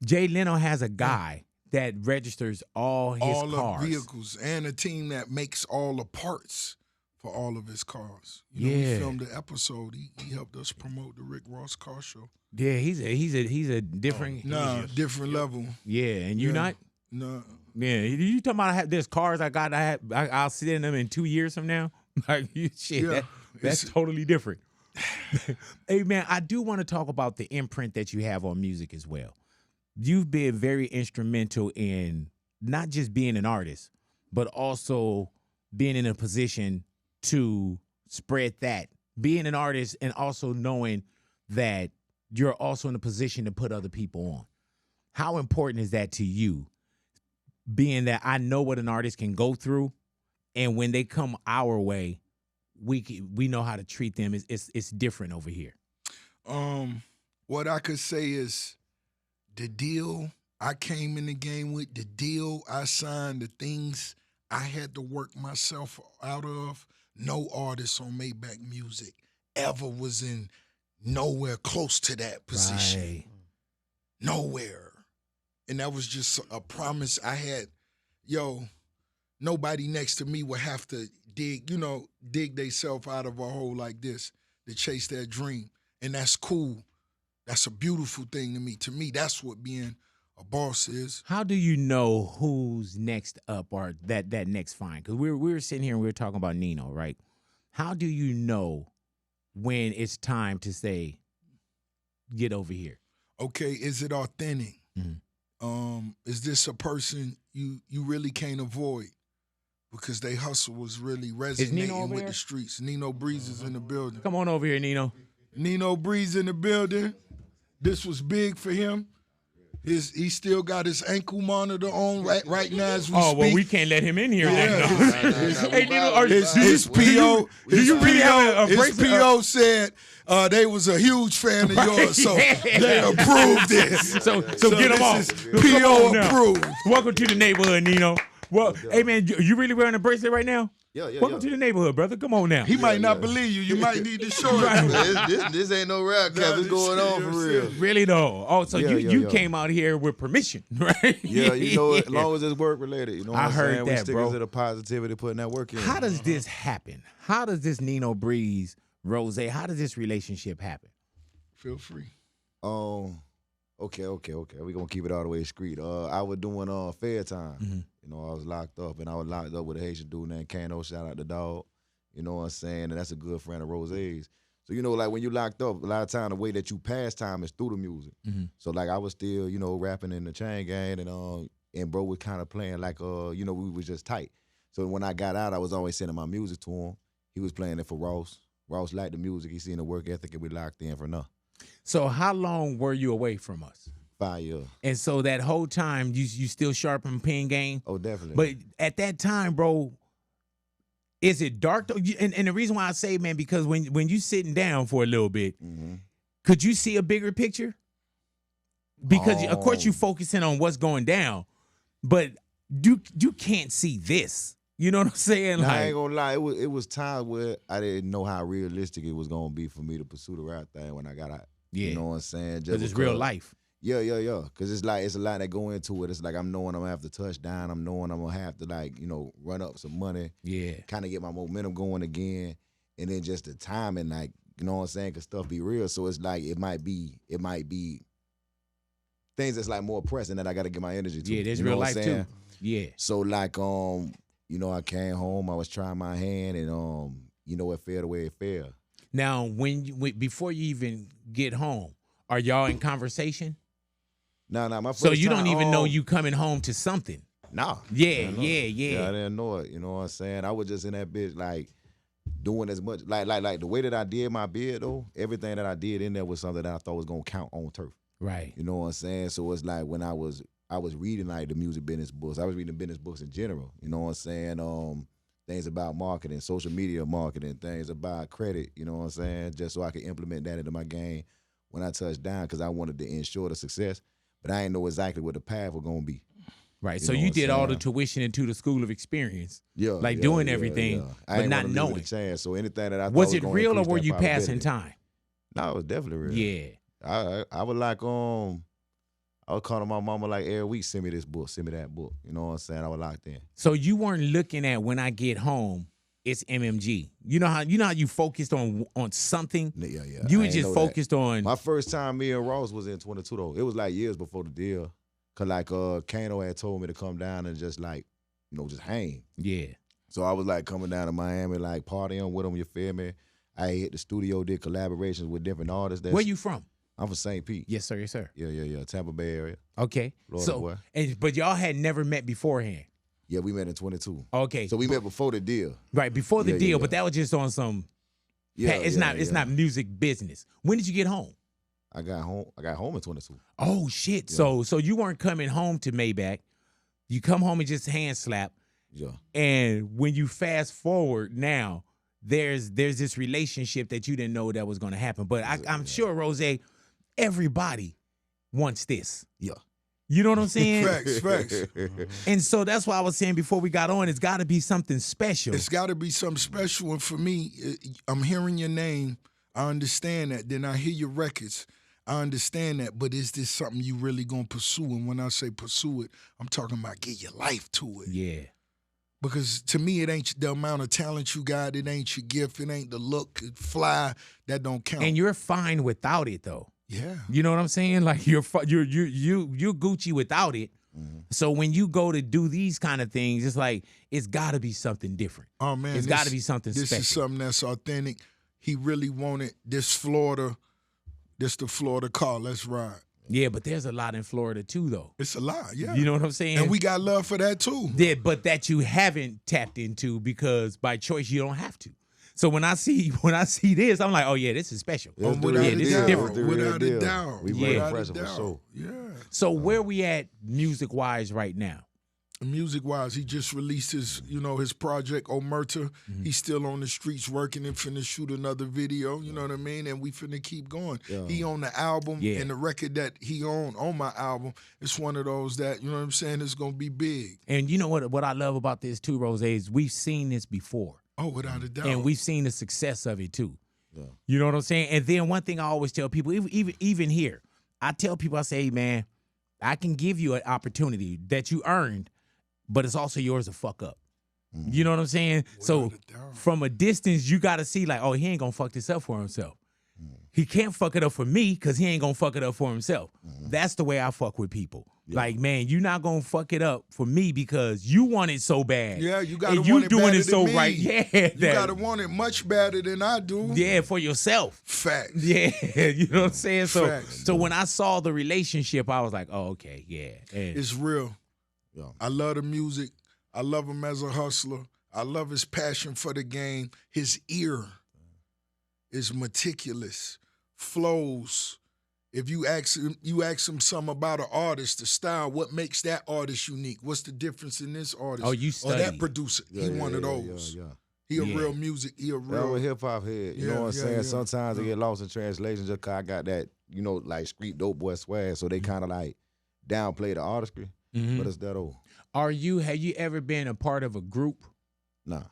Jay Leno has a guy that registers all his cars. All the vehicles and a team that makes all the parts for all of his cars. You know, we filmed the episode. He helped us promote the Rick Ross car show. Yeah, he's a different different level. Yeah, and you not? No. Yeah, you talking about there's cars I'll sit in them in 2 years from now? Like shit, that's totally different. Hey man, I do want to talk about the imprint that you have on music as well. You've been very instrumental in not just being an artist, but also being in a position to spread that. Being an artist and also knowing that you're also in a position to put other people on. How important is that to you? Being that I know what an artist can go through, and when they come our way, we know how to treat them. It's different over here. What I could say is the deal I came in the game with, the deal I signed, the things I had to work myself out of, no artist on Maybach Music ever was in nowhere close to that position. Right. Nowhere. And that was just a promise I had. Nobody next to me would have to dig themselves out of a hole like this to chase that dream. And that's cool. That's a beautiful thing to me. To me, that's what being a boss is. How do you know who's next up or that next find? Because we were sitting here and we were talking about Nino, right? How do you know when it's time to say, get over here? Okay, is it authentic? Mm-hmm. is this a person you really can't avoid? Because they hustle was really resonating with the streets. Nino Breeze is in the building. Come on over here, Nino. Nino Breeze in the building. This was big for him. He still got his ankle monitor on right now as we speak. Oh, well, we can't let him in here. Yeah. Hey, Nino, His PO, his PO said they was a huge fan of yours, so they approved this. So get him off. PO approved. Welcome to the neighborhood, Nino. Well, hey, man, you really wearing a bracelet right now? Yeah. Welcome to the neighborhood, brother. Come on now. He might not believe you. You might need to show it. This ain't no rap cap. It's going on for real. Really though. Oh, so you came out here with permission, right? Yeah, you know, as long as it's work related, you know what I'm heard saying? that, we stick bro. to the positivity, putting that work in. How does this happen? How does this Nino Breeze, Rose, how does this relationship happen? Feel free. Okay. We're gonna keep it all the way discreet. I was doing fair time. Mm-hmm. You know, I was locked up, and I was locked up with a Haitian dude named Kano. Shout out the dog. You know what I'm saying? And that's a good friend of Rose's. So, you know, like when you locked up, a lot of time the way that you pass time is through the music. Mm-hmm. So, like, I was still, you know, rapping in the chain gang, and bro was kind of playing like, you know, we was just tight. So when I got out, I was always sending my music to him. He was playing it for Ross. Ross liked the music. He seen the work ethic, and we locked in for now. So how long were you away from us? 5 years. And so that whole time, you still sharpen pen game? Oh, definitely. But at that time, bro, is it dark? And the reason why I say, man, because when you sitting down for a little bit, could you see a bigger picture? Because, of course, you focusing on what's going down, but you can't see this. You know what I'm saying? Now, I ain't gonna lie, it was times where I didn't know how realistic it was gonna be for me to pursue the rap thing when I got out. Yeah. You know what I'm saying? Because it's real life. Yeah. Because it's a lot that go into it. It's like I'm knowing I'm gonna have to touch down. I'm knowing I'm gonna have to, like, you know, run up some money. Yeah. Kind of get my momentum going again. And then just the timing, like, you know what I'm saying? Because stuff be real. So it's like it might be things that's like more pressing that I gotta get my energy to. Yeah, there's you know real what I'm life saying? too. Yeah. So like, you know, I came home, I was trying my hand, and you know, it fell the way it fell. Now, before you even get home, are y'all in conversation? No, my first so you time, don't even know you coming home to something. No. Yeah. I didn't know it. You know what I'm saying? I was just in that bitch, like, doing as much, like the way that I did my bid, though, everything that I did in there was something that I thought was gonna count on turf. Right. You know what I'm saying? So it's like when I was reading like the music business books. I was reading business books in general. You know what I'm saying? Things about marketing, social media marketing, things about credit. You know what I'm saying? Just so I could implement that into my game when I touched down, because I wanted to ensure the success, but I didn't know exactly what the path was gonna be. Right. So you did all the tuition into the school of experience. Yeah. Like doing everything, but not knowing. Chance. So anything that I was it real, or were you passing time? No, it was definitely real. Yeah. I was like, I was calling my mama like every week, send me this book, send me that book. You know what I'm saying? I was locked in. So you weren't looking at when I get home, it's MMG. You know how you focused on something? Yeah. You were just focused on. My first time me and Ross was in 22 though. It was like years before the deal. Cause like Kano had told me to come down and just like, you know, just hang. Yeah. So I was like coming down to Miami, like partying with them, you feel me? I hit the studio, did collaborations with different artists. Where you from? I'm from St. Pete. Yes, sir. Yes, sir. Yeah. Tampa Bay area. Okay. Florida boy. But y'all had never met beforehand. Yeah, we met in 22. Okay. So we met before the deal. Right, before the deal, but that was just on some. Yeah. It's not music business. When did you get home? I got home in 22. Oh shit! Yeah. So you weren't coming home to Maybach. You come home and just hand slap. Yeah. And when you fast forward now, there's this relationship that you didn't know that was going to happen. But I'm sure, Rose, everybody wants this. Yeah. You know what I'm saying? Facts. And so that's why I was saying before we got on, it's got to be something special. It's got to be something special. And for me, I'm hearing your name. I understand that. Then I hear your records. I understand that. But is this something you really going to pursue? And when I say pursue it, I'm talking about give your life to it. Yeah. Because to me, it ain't the amount of talent you got. It ain't your gift. It ain't the look, fly. That don't count. And you're fine without it, though. Yeah. You know what I'm saying? Like you're Gucci without it. Mm-hmm. So when you go to do these kind of things, it's like it's got to be something different. Oh man, it's got to be something special. This is something that's authentic. He really wanted this Florida. This the Florida car. Let's ride. Yeah, but there's a lot in Florida too, though. It's a lot, yeah. You know what I'm saying? And we got love for that too. Yeah, but that you haven't tapped into because by choice you don't have to. So when I see this, I'm like, oh yeah, this is special. Yeah, this is different. Without a doubt. We bring pressure for sure. Yeah. So where we at music wise right now? Music wise, he just released his, his project Omerta. He's still on the streets working and finna shoot another video, you know what I mean? And we finna keep going. Yeah. He on the album and the record that he on my album, it's one of those that, you know what I'm saying, it's gonna be big. And you know what I love about this too, Rose, is we've seen this before. Oh, without a doubt. And we've seen the success of it too. Yeah. You know what I'm saying? And then one thing I always tell people, even here, I tell people, I say, hey, man, I can give you an opportunity that you earned, but it's also yours to fuck up. You know what I'm saying? So from a distance, you got to see like, oh, he ain't going to fuck this up for himself. He can't fuck it up for me because he ain't going to fuck it up for himself. That's the way I fuck with people. Yeah. Like, man, you're not going to fuck it up for me because you want it so bad. Yeah, you got to want it doing better it so than me. right. Yeah. You got to want it much better than I do. Yeah, for yourself. Facts. Yeah, you know what I'm saying? Facts. So when I saw the relationship, I was like, oh, okay, yeah. And it's real. Yeah. I love the music. I love him as a hustler. I love his passion for the game. His ear is meticulous. Flows. If you ask him something about an artist, the style, what makes that artist unique? What's the difference in this artist? Oh, you study. Or that producer. He one of those. He a real music. He a real hip hop head. You know what I'm saying? Sometimes I get lost in translation just because I got that, like street dope boy swag. So they kind of like downplay the artistry. But it's that old. Have you ever been a part of a group? Nah,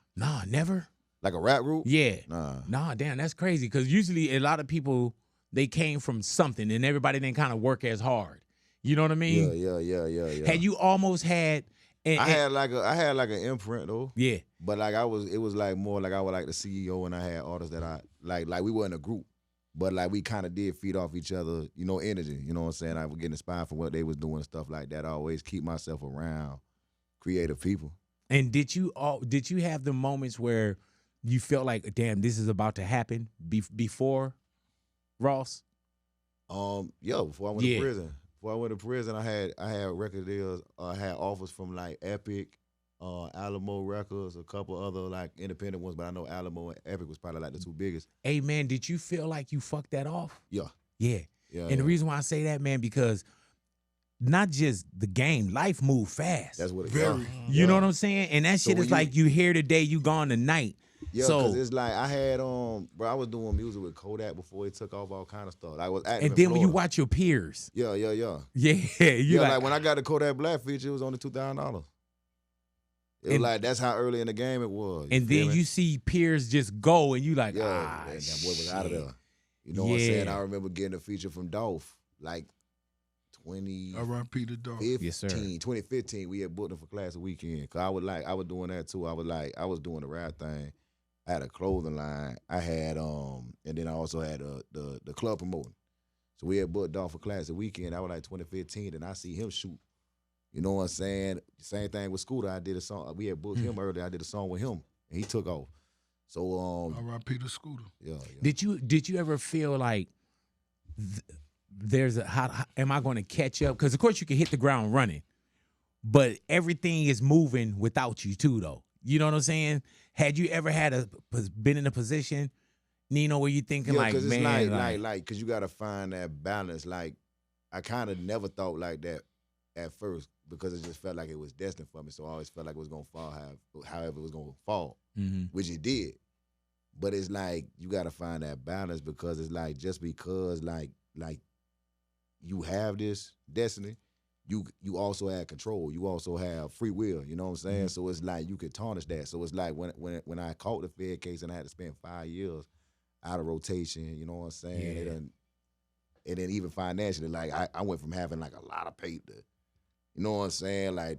never. Like a rap group? Yeah. Nah, damn, that's crazy. Because usually a lot of people, they came from something and everybody didn't kind of work as hard. You know what I mean? Yeah. Had you almost had? I had like an imprint though. Yeah. But like it was like more like I was like the CEO and I had artists that I like we were in a group. But like we kind of did feed off each other, energy. You know what I'm saying? I would get inspired from what they was doing and stuff like that. I always keep myself around creative people. And did you have the moments where you felt like, damn, this is about to happen before Ross? Before I went to prison. Before I went to prison, I had record deals. I had offers from like Epic, Alamo Records, a couple other like independent ones, but I know Alamo and Epic was probably like the two biggest. Hey man, did you feel like you fucked that off? Yeah. And the reason why I say that, man, because not just the game, life moved fast. That's what it is. You know what I'm saying? And that shit is like you here today, you gone tonight. Yeah, because it's like I had bro, I was doing music with Kodak before he took off all kind of stuff. I was active. And then when you watch your peers. Yeah. You like when I got the Kodak Black feature, it was only $2,000. It was like that's how early in the game it was. And then you see peers just go, and you like, man, that boy was out of there. You know what I'm saying? I remember getting a feature from Dolph, like 2015. We had booked him for Classic Weekend. Cause I was doing that too. I was doing the rap thing. I had a clothing line. I had and then I also had the club promoting. So we had booked Dolph for Classic Weekend. I was like 2015, and I see him shoot. You know what I'm saying? Same thing with Scooter. I did a song. We had booked him earlier. I did a song with him, and he took off. So R.I.P. to Scooter. Yeah. Did you ever feel like there's how am I going to catch up? Because of course you can hit the ground running, but everything is moving without you too, though. You know what I'm saying? Had you ever been in a position, Nino, where you thinking like, man, like, because you got to find that balance. Like, I kind of never thought like that at first because it just felt like it was destined for me. So I always felt like it was gonna fall, however it was gonna fall, which it did. But it's like you got to find that balance because it's like just because like you have this destiny, you also have control. You also have free will. You know what I'm saying? So it's like you could tarnish that. So it's like when I caught the Fed case and I had to spend 5 years out of rotation. You know what I'm saying? Yeah. And then even financially, like I went from having like a lot of paper. You know what I'm saying? Like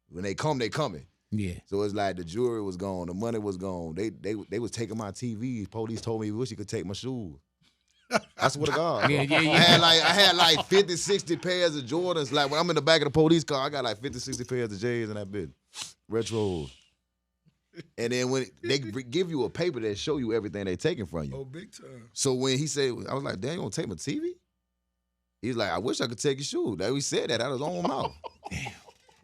when they come, they coming. Yeah. So it's like the jewelry was gone, the money was gone. They was taking my TVs. Police told me, wish you could take my shoes. I swear to God. Yeah. I had like 50, 60 pairs of Jordans. Like when I'm in the back of the police car, I got like 50, 60 pairs of J's in that bit. Retros. And then when they give you a paper that show you everything they taking from you. Oh, big time. So when he said, I was like, damn, you gonna take my TV? He's like, I wish I could take your shoes. Like, we said that out of his own mouth. Damn.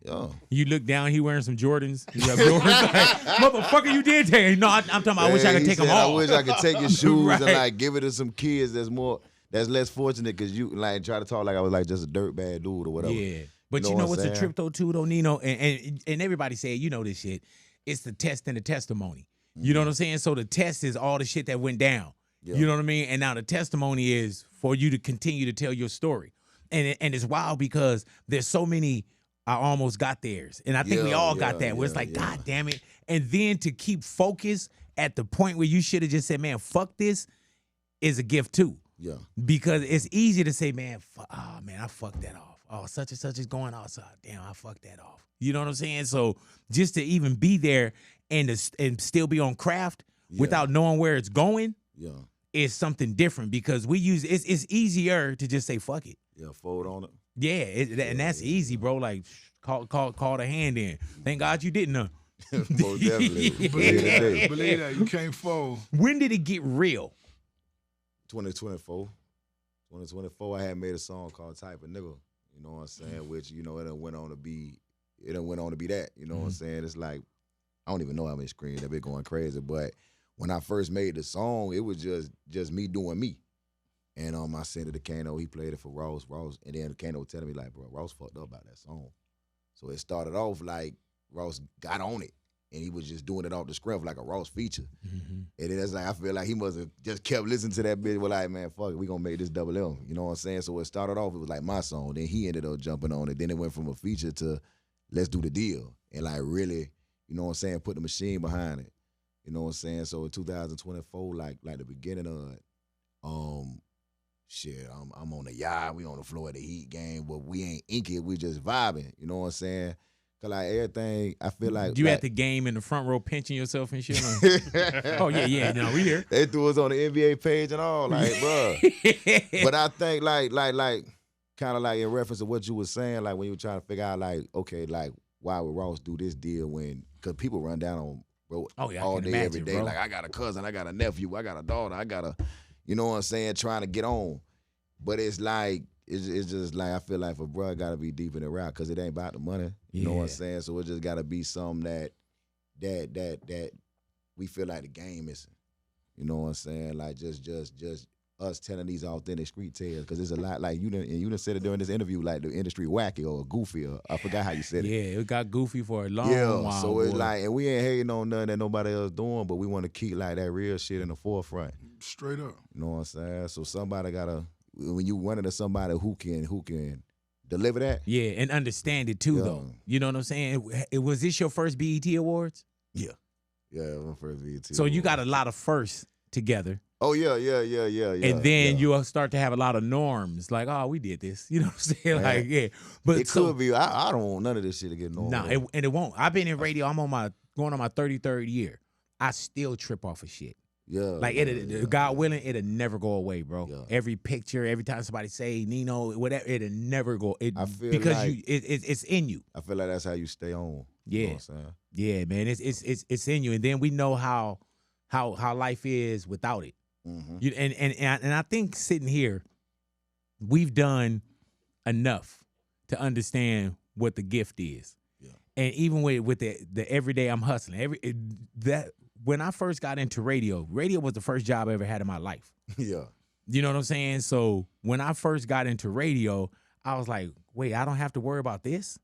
Yeah. You look down, he wearing some Jordans. You got Jordans like, motherfucker, you did take it. No, I'm talking about I wish I could take them off. I wish I could take your shoes right. and like give it to some kids that's less fortunate because you like try to talk like I was like just a dirt bad dude or whatever. Yeah. But you know what's a trip though too though, Nino? And everybody said, you know this shit. It's the test and the testimony. You know what I'm saying? So the test is all the shit that went down. Yeah. You know what I mean? And now the testimony is for you to continue to tell your story. And it's wild because there's so many I almost got theirs. And I think we all got that where it's like, God damn it. And then to keep focused at the point where you should have just said, man, fuck this is a gift too. Yeah. Because it's easy to say, man, I fucked that off. Oh, such and such is going outside. Damn, I fucked that off. You know what I'm saying? So just to even be there and still be on craft without knowing where it's going is something different because we use it's easier to just say fuck it. Yeah, fold on it. Yeah, and that's easy, bro. Like call the hand in. Thank God you didn't. Most definitely. Believe that. You can't fold. When did it get real? 2024. 2024, I had made a song called Type of Nigga. You know what I'm saying? Which, you know, it done went on to be that. You know what I'm saying? It's like, I don't even know how many screens that been going crazy. But when I first made the song, it was just me doing me. And I sent it to Kano. He played it for Ross. And then Kano telling me, like, bro, Ross fucked up about that song. So it started off like Ross got on it. And he was just doing it off the script like a Ross feature. And then it's like, I feel like he must have just kept listening to that bitch. We're like, man, fuck it, we gonna make this double M. You know what I'm saying? So it started off, it was like my song. Then he ended up jumping on it. Then it went from a feature to let's do the deal. And like really, you know what I'm saying, put the machine behind it. You know what I'm saying? So in 2024, like the beginning of it, I'm on the yacht, we on the floor of the Heat game, but we ain't inky, we just vibing. You know what I'm saying? Cause like everything, I feel like you at the game in the front row pinching yourself and shit. Oh yeah, no, we here. They threw us on the NBA page and all, like, bro. But I think like kind of like in reference to what you were saying, like when you were trying to figure out, like, okay, like why would Ross do this deal when? Cause people run down on bro all day, every day. Bro. Like I got a cousin, I got a nephew, I got a daughter, I got a, you know what I'm saying, trying to get on. But it's like. It's just like I feel like for bro, gotta be deep in the rap because it ain't about the money. You know what I'm saying? So it just gotta be something that we feel like the game missing. You know what I'm saying? Like just us telling these authentic street tales because there's a lot like you done said it during this interview like the industry wacky or goofy or I forgot how you said it. Yeah, it got goofy for a long while. So it's like and we ain't hating on nothing that nobody else doing, but we want to keep like that real shit in the forefront. Straight up. You know what I'm saying? So somebody gotta. When you run into somebody who can deliver that. Yeah, and understand it too, though. You know what I'm saying? Was this your first BET Awards? Yeah. Yeah, my first BET So Awards. you got a lot of firsts together. Oh, yeah. And then you'll start to have a lot of norms. Like, oh, we did this. You know what I'm saying? Man. Like, yeah. But it could be. I don't want none of this shit to get normal. No, and it won't. I've been in radio. I'm going on my 33rd year. I still trip off of shit. Yeah, like God willing, it'll never go away, bro. Yeah. Every picture, every time somebody say Nino, whatever, it'll never go. Because like it's in you. I feel like that's how you stay on. Yeah, you know what I'm saying? Yeah, man, it's in you, and then we know how life is without it. Mm-hmm. And I think sitting here, we've done enough to understand what the gift is. Yeah, and even with the everyday I'm hustling when I first got into radio was the first job I ever had in my life. Yeah. You know what I'm saying? So when I first got into radio, I was like, wait, I don't have to worry about this?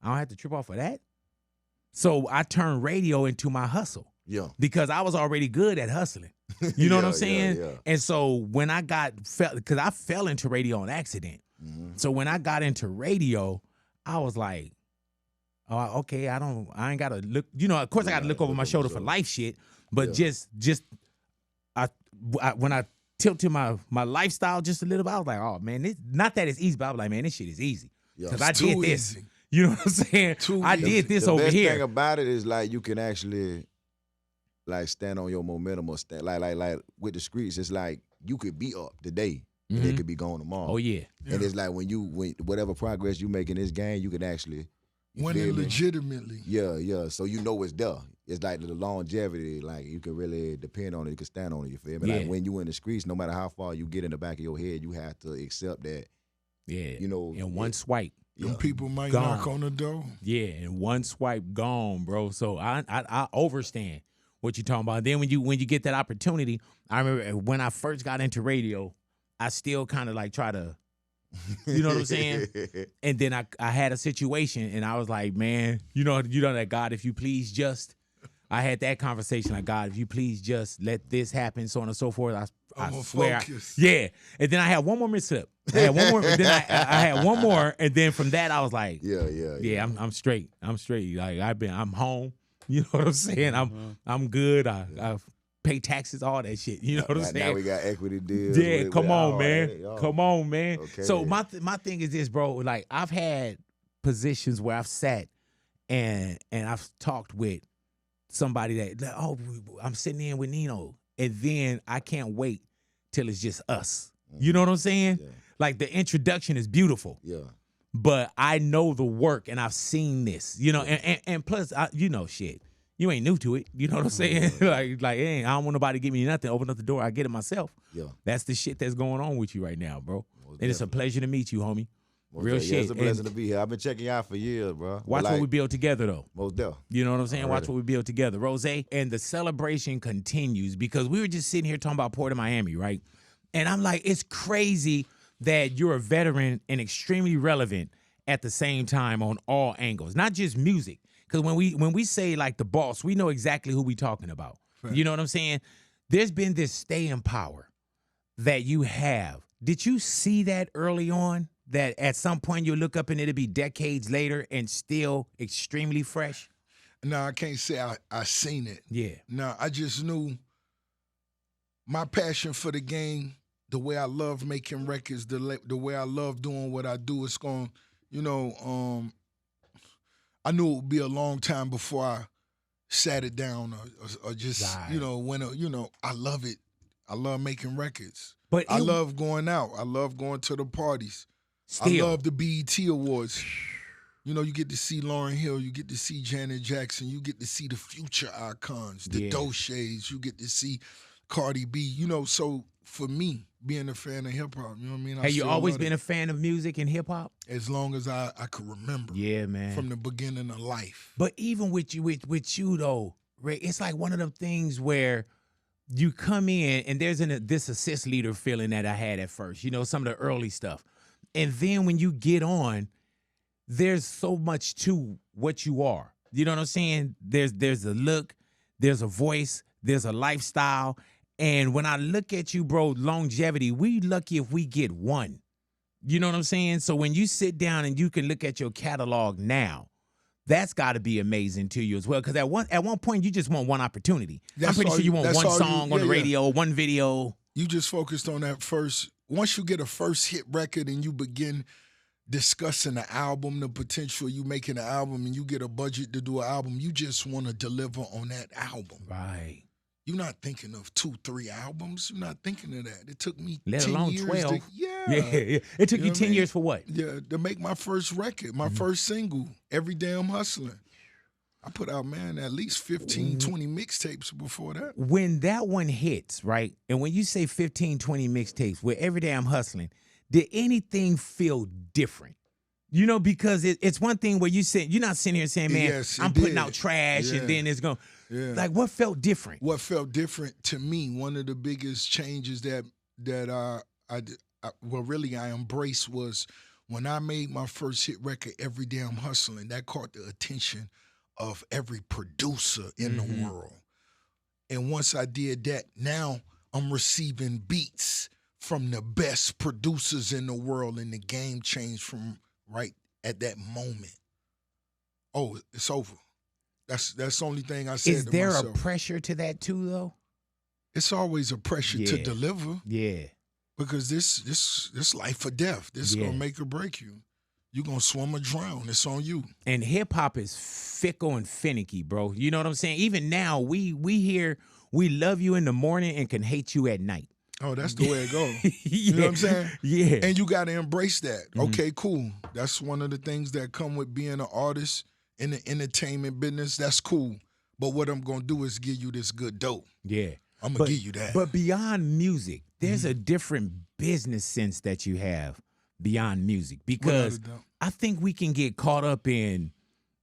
I don't have to trip off of that? So I turned radio into my hustle. Yeah. Because I was already good at hustling. You know what I'm saying? Yeah. And so when because I fell into radio on accident. Mm-hmm. So when I got into radio, I was like, oh, okay, I ain't gotta look. You know, of course I gotta look over my shoulder for life shit. But when I tilted my lifestyle just a little bit, I was like, oh man, not that it's easy, but I was like, man, this shit is easy because I did this. Easy. You know what I'm saying? I did this over here. The best thing about it is like you can actually like stand on your momentum or stand like with the streets. It's like you could be up today. And it could be gone tomorrow. Oh yeah. And it's like when whatever progress you make in this game, you can actually. Winning legitimately. Yeah. So you know it's there. It's like the longevity, like you can really depend on it, you can stand on it, you feel me? Yeah. Like when you in the streets, no matter how far you get in the back of your head, you have to accept that Yeah. You know, in one swipe. Them people might Gone. knock on the door. Yeah, in one swipe, gone, bro. So I understand what you're talking about. Then when you get that opportunity, I remember when I first got into radio, I still kind of like try to, you know what I'm saying? And then I had a situation, and I was like, man, you know that, God, if you please just. I had that conversation like, God, if you please just let this happen, so on and so forth. I swear. Yeah. And then I had one more mix-up. I had one more. Then I had one more, and then from that I was like, yeah. I'm straight. I'm straight. Like I'm home. You know what I'm saying? I'm good. I pay taxes, all that shit. You know what I'm saying? Now we got equity deals. Yeah, come on, man. That, come on, man. Okay. So my thing is this, bro. Like I've had positions where I've sat and I've talked with somebody that, oh, I'm sitting in with Nino, and then I can't wait till it's just us. You know what I'm saying? Yeah. Like the introduction is beautiful. Yeah. But I know the work, and I've seen this. You know, and plus, shit. You ain't new to it. You know what I'm saying? like, I don't want nobody to give me nothing. Open up the door, I get it myself. Yeah. That's the shit that's going on with you right now, bro. And it's a pleasure to meet you, homie. Real shit. It's a blessing to be here. I've been checking y'all for years, bro. Watch what we build together, though. Most definitely. You know what I'm saying? Watch what we build together. Rose, and the celebration continues because we were just sitting here talking about Port of Miami, right? And I'm like, it's crazy that you're a veteran and extremely relevant at the same time on all angles, not just music. Because when we say like the boss, we know exactly who we talking about. Right. You know what I'm saying? There's been this staying power that you have. Did you see that early on? That at some point you'll look up and it'll be decades later and still extremely fresh? No, I can't say I seen it. Yeah. No, I just knew my passion for the game, the way I love making records, the way I love doing what I do, it's going, I knew it would be a long time before I sat it down or just, right. I love it. I love making records. But I love going out. I love going to the parties. Still. I love the BET Awards. You get to see Lauryn Hill, you get to see Janet Jackson, you get to see the future icons, the Doshés, you get to see Cardi B. So for me, being a fan of hip hop, you know what I mean? Have you always been a fan of music and hip hop? As long as I could remember. Yeah, man. From the beginning of life. But even with you though, Ray, it's like one of them things where you come in and there's this assist leader feeling that I had at first. Some of the early stuff. And then when you get on, there's so much to what you are. You know what I'm saying? There's a look, there's a voice, there's a lifestyle. And when I look at you, bro, longevity, we lucky if we get one. You know what I'm saying? So when you sit down and you can look at your catalog now, that's got to be amazing to you as well. Because at one point, you just want one opportunity. I'm pretty sure you want one song on the radio, one video. You just focused on that first. Once you get a first hit record and you begin discussing the album, the potential you making an album, and you get a budget to do an album, you just want to deliver on that album. Right. You're not thinking of 2-3 albums. You're not thinking of that. It took me let 10 alone years 12. Yeah. It took you 10 years for what? Yeah, to make my first record, my first single, Every Damn Hustling. I put out, at least 15, 20 mixtapes before that. When that one hits, right, and when you say 15, 20 mixtapes with Every Damn Hustling, did anything feel different? Because it's one thing where you're not sitting here saying, man, yes, I'm putting out trash and then it's going to, like, what felt different? What felt different to me, one of the biggest changes that I embraced was when I made my first hit record, Every Damn Hustling. That caught the attention of every producer in the world. And once I did that, now I'm receiving beats from the best producers in the world, and the game changed from right at that moment. Oh, it's over. That's the only thing I said to myself. Is there a pressure to that too, though? It's always a pressure to deliver. Yeah. Because this life or death. This is going to make or break you. You're going to swim or drown. It's on you. And hip-hop is fickle and finicky, bro. You know what I'm saying? Even now, we hear we love you in the morning and can hate you at night. Oh, that's the way it goes. You know what I'm saying? Yeah. And you got to embrace that. Okay, cool. That's one of the things that come with being an artist in the entertainment business. That's cool. But what I'm going to do is give you this good dope. Yeah. I'm going to give you that. But beyond music, there's a different business sense that you have beyond music, because I think we can get caught up in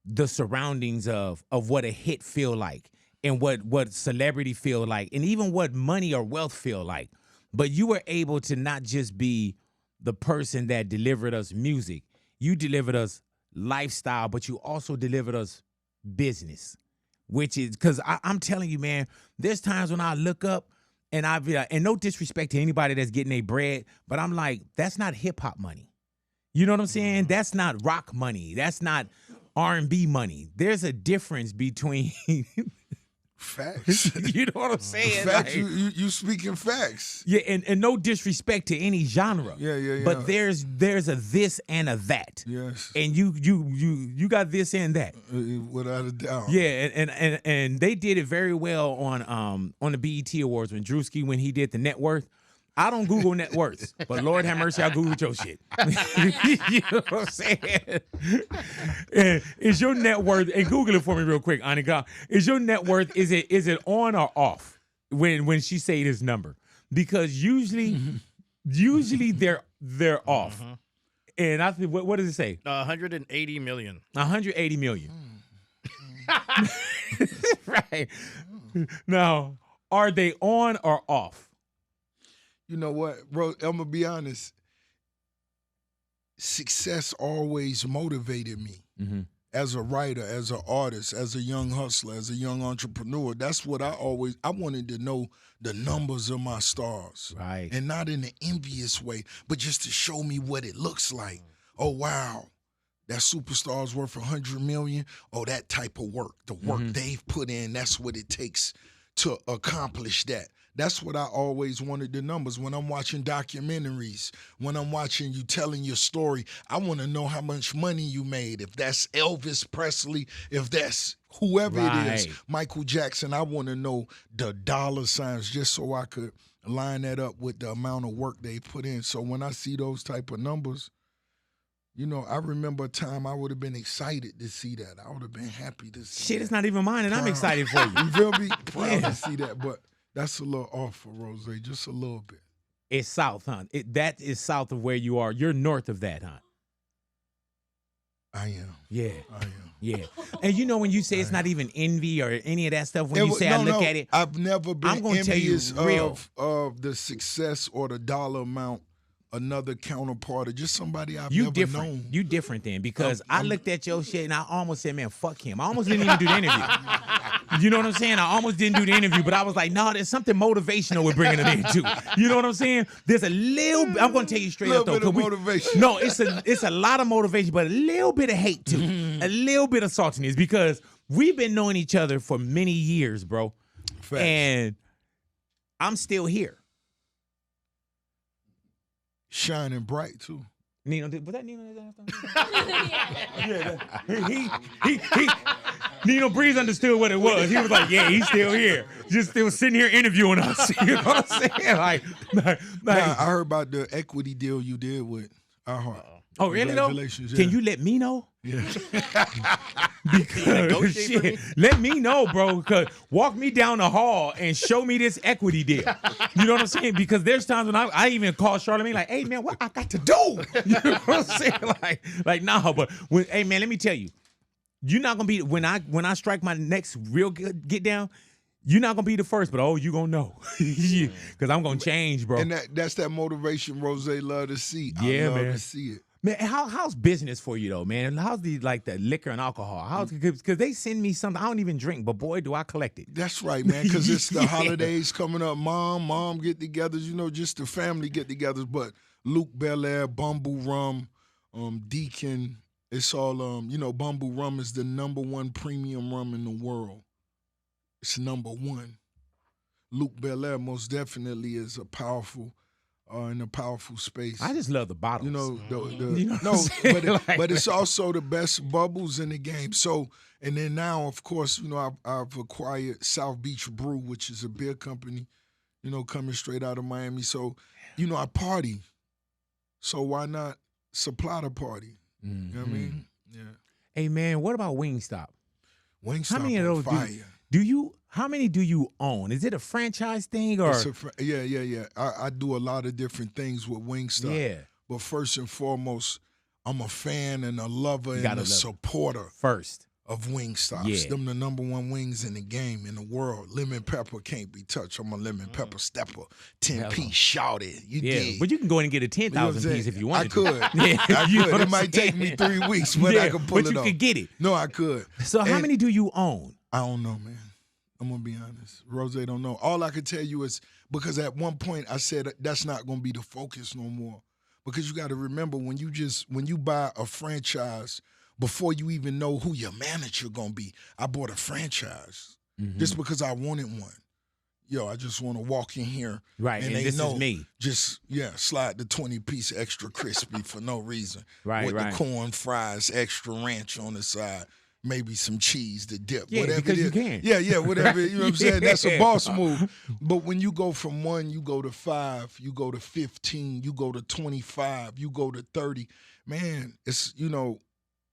the surroundings of what a hit feel like and what celebrity feel like and even what money or wealth feel like. But you were able to not just be the person that delivered us music. You delivered us lifestyle, but you also delivered us business, which is because I'm telling you, man, there's times when I look up and I be like, and no disrespect to anybody that's getting their bread, but I'm like, that's not hip hop money. You know what I'm saying? That's not rock money. That's not R&B money. There's a difference between facts. You know what I'm saying? Facts. Like, you speaking facts. Yeah, and no disrespect to any genre. Yeah. But there's a this and a that. Yes. And you got this and that. Without a doubt. Yeah, and they did it very well on the BET Awards when he did the net worth. I don't Google net worths, but Lord have mercy, I Googled your shit. You know what I'm saying? And is your net worth, and Google it for me real quick, Anika, is your net worth, is it on or off when she say this number? Because usually they're off. And I think, what does it say? 180 million. 180 million. Right. Now, are they on or off? You know what, bro? I'm gonna be honest. Success always motivated me as a writer, as an artist, as a young hustler, as a young entrepreneur. That's what I wanted to know the numbers of my stars, right? And not in an envious way, but just to show me what it looks like. Oh wow, that superstar's worth 100 million. Oh, that type of work, the work they've put in, that's what it takes to accomplish that. That's what I always wanted, the numbers. When I'm watching documentaries, when I'm watching you telling your story, I want to know how much money you made. If that's Elvis Presley, if that's whoever it is, Michael Jackson, I want to know the dollar signs just so I could line that up with the amount of work they put in. So when I see those type of numbers, you know, I remember a time I would have been excited to see that. I would have been happy to see Shit, it's not even mine, and I'm excited for you. You feel me? Proud to see that, but that's a little off for Rose, just a little bit. It's south, huh? That is south of where you are. You're north of that, huh? I am. Yeah. I am. Yeah. And you know when you say it's not even envy or any of that stuff, when you say I look at it. I've never been envious of the success or the dollar amount another counterpart or just somebody I've never known. You different then, because I looked at your shit and I almost said, man, fuck him. I almost didn't even do the interview. You know what I'm saying? I almost didn't do the interview, but I was like, no, there's something motivational with bringing it in too. You know what I'm saying? There's a little, I'm going to tell you straight up though. Bit of motivation. No, it's a lot of motivation, but a little bit of hate too. A little bit of saltiness, because we've been knowing each other for many years, bro. Facts. And I'm still here. Shining bright too. Nino, was that Nino? Yeah. Nino Breeze understood what it was. He was like, yeah, he's still here. Just still sitting here interviewing us. You know what I'm saying? Like I heard about the equity deal you did with iHeart. Oh, really though? Can you let me know? Yeah. Because shit, let me know, bro. Because walk me down the hall and show me this equity deal. You know what I'm saying? Because there's times when I even call Charlamagne like, hey man, what I got to do? You know what I'm saying? Like nah, but hey man, let me tell you, you're not gonna be when I strike my next real good get down. You're not gonna be the first, but you gonna know, because I'm gonna change, bro. And that's that motivation Rose love to see. Yeah, I love man. to see it. Man, how's business for you though, man? How's the liquor and alcohol? Because they send me something I don't even drink, but boy, do I collect it. That's right, man. Because it's the holidays coming up. Mom get-togethers. You know, just the family get-togethers. But Luke Belaire, Bumble Rum, Deacon. It's all Bumble Rum is the #1 premium rum in the world. It's #1. Luke Belaire most definitely is a powerful. In a powerful space. I just love the bottles. But it's also the best bubbles in the game. So, and then now, of course, I've acquired South Beach Brew, which is a beer company, coming straight out of Miami. So, I party. So why not supply the party? Mm-hmm. You know what I mean? Yeah. Hey man, what about Wingstop? Wingstop, how many of those fire. How many do you own? Is it a franchise thing or? Yeah. I do a lot of different things with Wingstop. Yeah. But first and foremost, I'm a fan and a lover and a supporter first of Wingstops. Yeah. Them the #1 wings in the game, in the world. Lemon pepper can't be touched. I'm a lemon pepper stepper. 10-piece shouted. You did. But you can go in and get a 10,000 piece if you want. I could. Yeah, I could. It might take me 3 weeks, but I could pull it off. But you could get it. No, I could. So how many do you own? I don't know, man. I'm going to be honest. Rose don't know. All I can tell you is because at one point I said that's not going to be the focus no more. Because you got to remember when you buy a franchise, before you even know who your manager going to be, I bought a franchise just because I wanted one. Yo, I just want to walk in here. Right, and this is me. Just, slide the 20-piece extra crispy for no reason. Right, with the corn fries, extra ranch on the side. Maybe some cheese to dip, yeah, whatever because it is. You can. Yeah, whatever. You know what I'm saying? That's a boss move. But when you go from 1, you go to 5, you go to 15, you go to 25, you go to 30. Man, it's,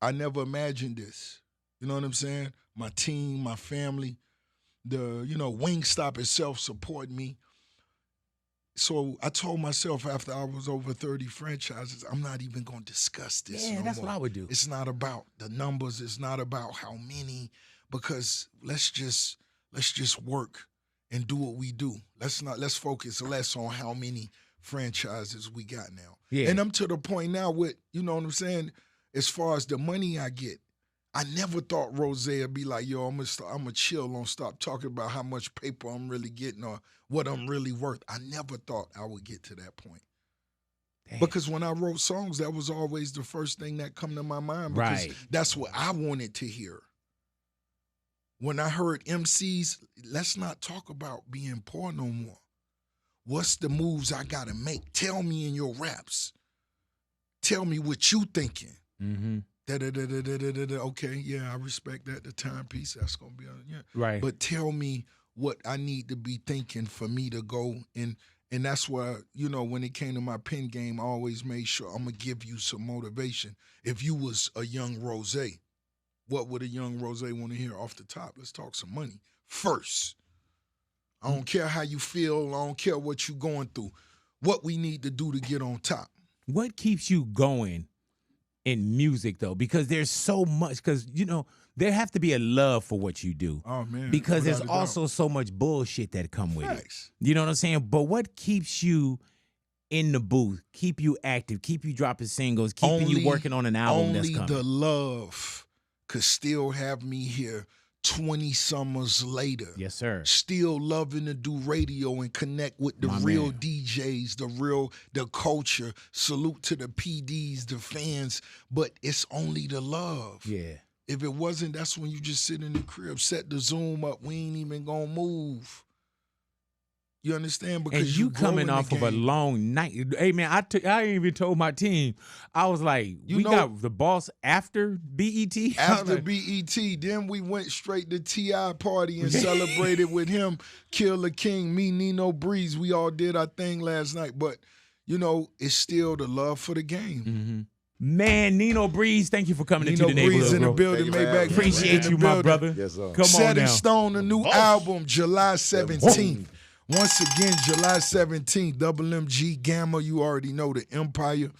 I never imagined this. You know what I'm saying? My team, my family, Wingstop itself support me. So I told myself after I was over 30 franchises, I'm not even going to discuss this. Yeah, that's what I would do. It's not about the numbers. It's not about how many, because let's just work and do what we do. Let's focus less on how many franchises we got now. Yeah. And I'm to the point now with, you know what I'm saying, as far as the money I get, I never thought Rose would be like, yo, I'm gonna chill on stop talking about how much paper I'm really getting or what I'm really worth. I never thought I would get to that point. Damn. Because when I wrote songs, that was always the first thing that come to my mind because that's what I wanted to hear. When I heard MCs, let's not talk about being poor no more. What's the moves I gotta make? Tell me in your raps. Tell me what you thinking. Mm-hmm. Okay, yeah, I respect that. The timepiece, that's gonna be right. But tell me what I need to be thinking for me to go and that's why, when it came to my pen game, I always made sure I'm gonna give you some motivation. If you was a young Rose, what would a young Rose want to hear off the top? Let's talk some money first. I don't care how you feel. I don't care what you're going through. What we need to do to get on top. What keeps you going in music, though? Because there's so much, because, there have to be a love for what you do. Oh, man. Because there's also so much bullshit that come with it. You know what I'm saying? But what keeps you in the booth, keep you active, keep you dropping singles, keeping you working on an album that's coming? Only the love could still have me here 20 summers later. Yes, sir. Still loving to do radio and connect with the real DJs, the culture. Salute to the PDs, the fans. But it's only the love. Yeah. If it wasn't, that's when you just sit in the crib, set the Zoom up. We ain't even gonna move. You understand? Because and you coming off of a long night. Hey, man, I even told my team, I was like, we got the boss after BET. After BET, then we went straight to T.I. party and celebrated with him, Kill the King, me, Nino Breeze. We all did our thing last night. But, it's still the love for the game. Mm-hmm. Man, Nino Breeze, thank you for coming into the neighborhood, Breeze in the bro. building, Maybach. Appreciate you, my brother. Yes, sir. Come Set on now. in Stone, a new album, July 17th. Once again, July 17th, Double MG, Gamma, you already know the Empire.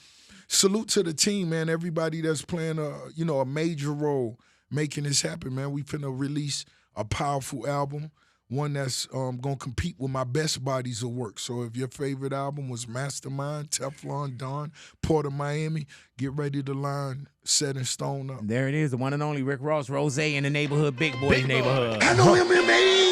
Salute to the team, man. Everybody that's playing a major role making this happen, man. We finna release a powerful album, one that's gonna compete with my best bodies of work. So if your favorite album was Mastermind, Teflon Don, Port of Miami, get ready to line Set in Stone up. There it is, the one and only Rick Ross, Rose in the neighborhood, Big Boy neighborhood. I know him, man.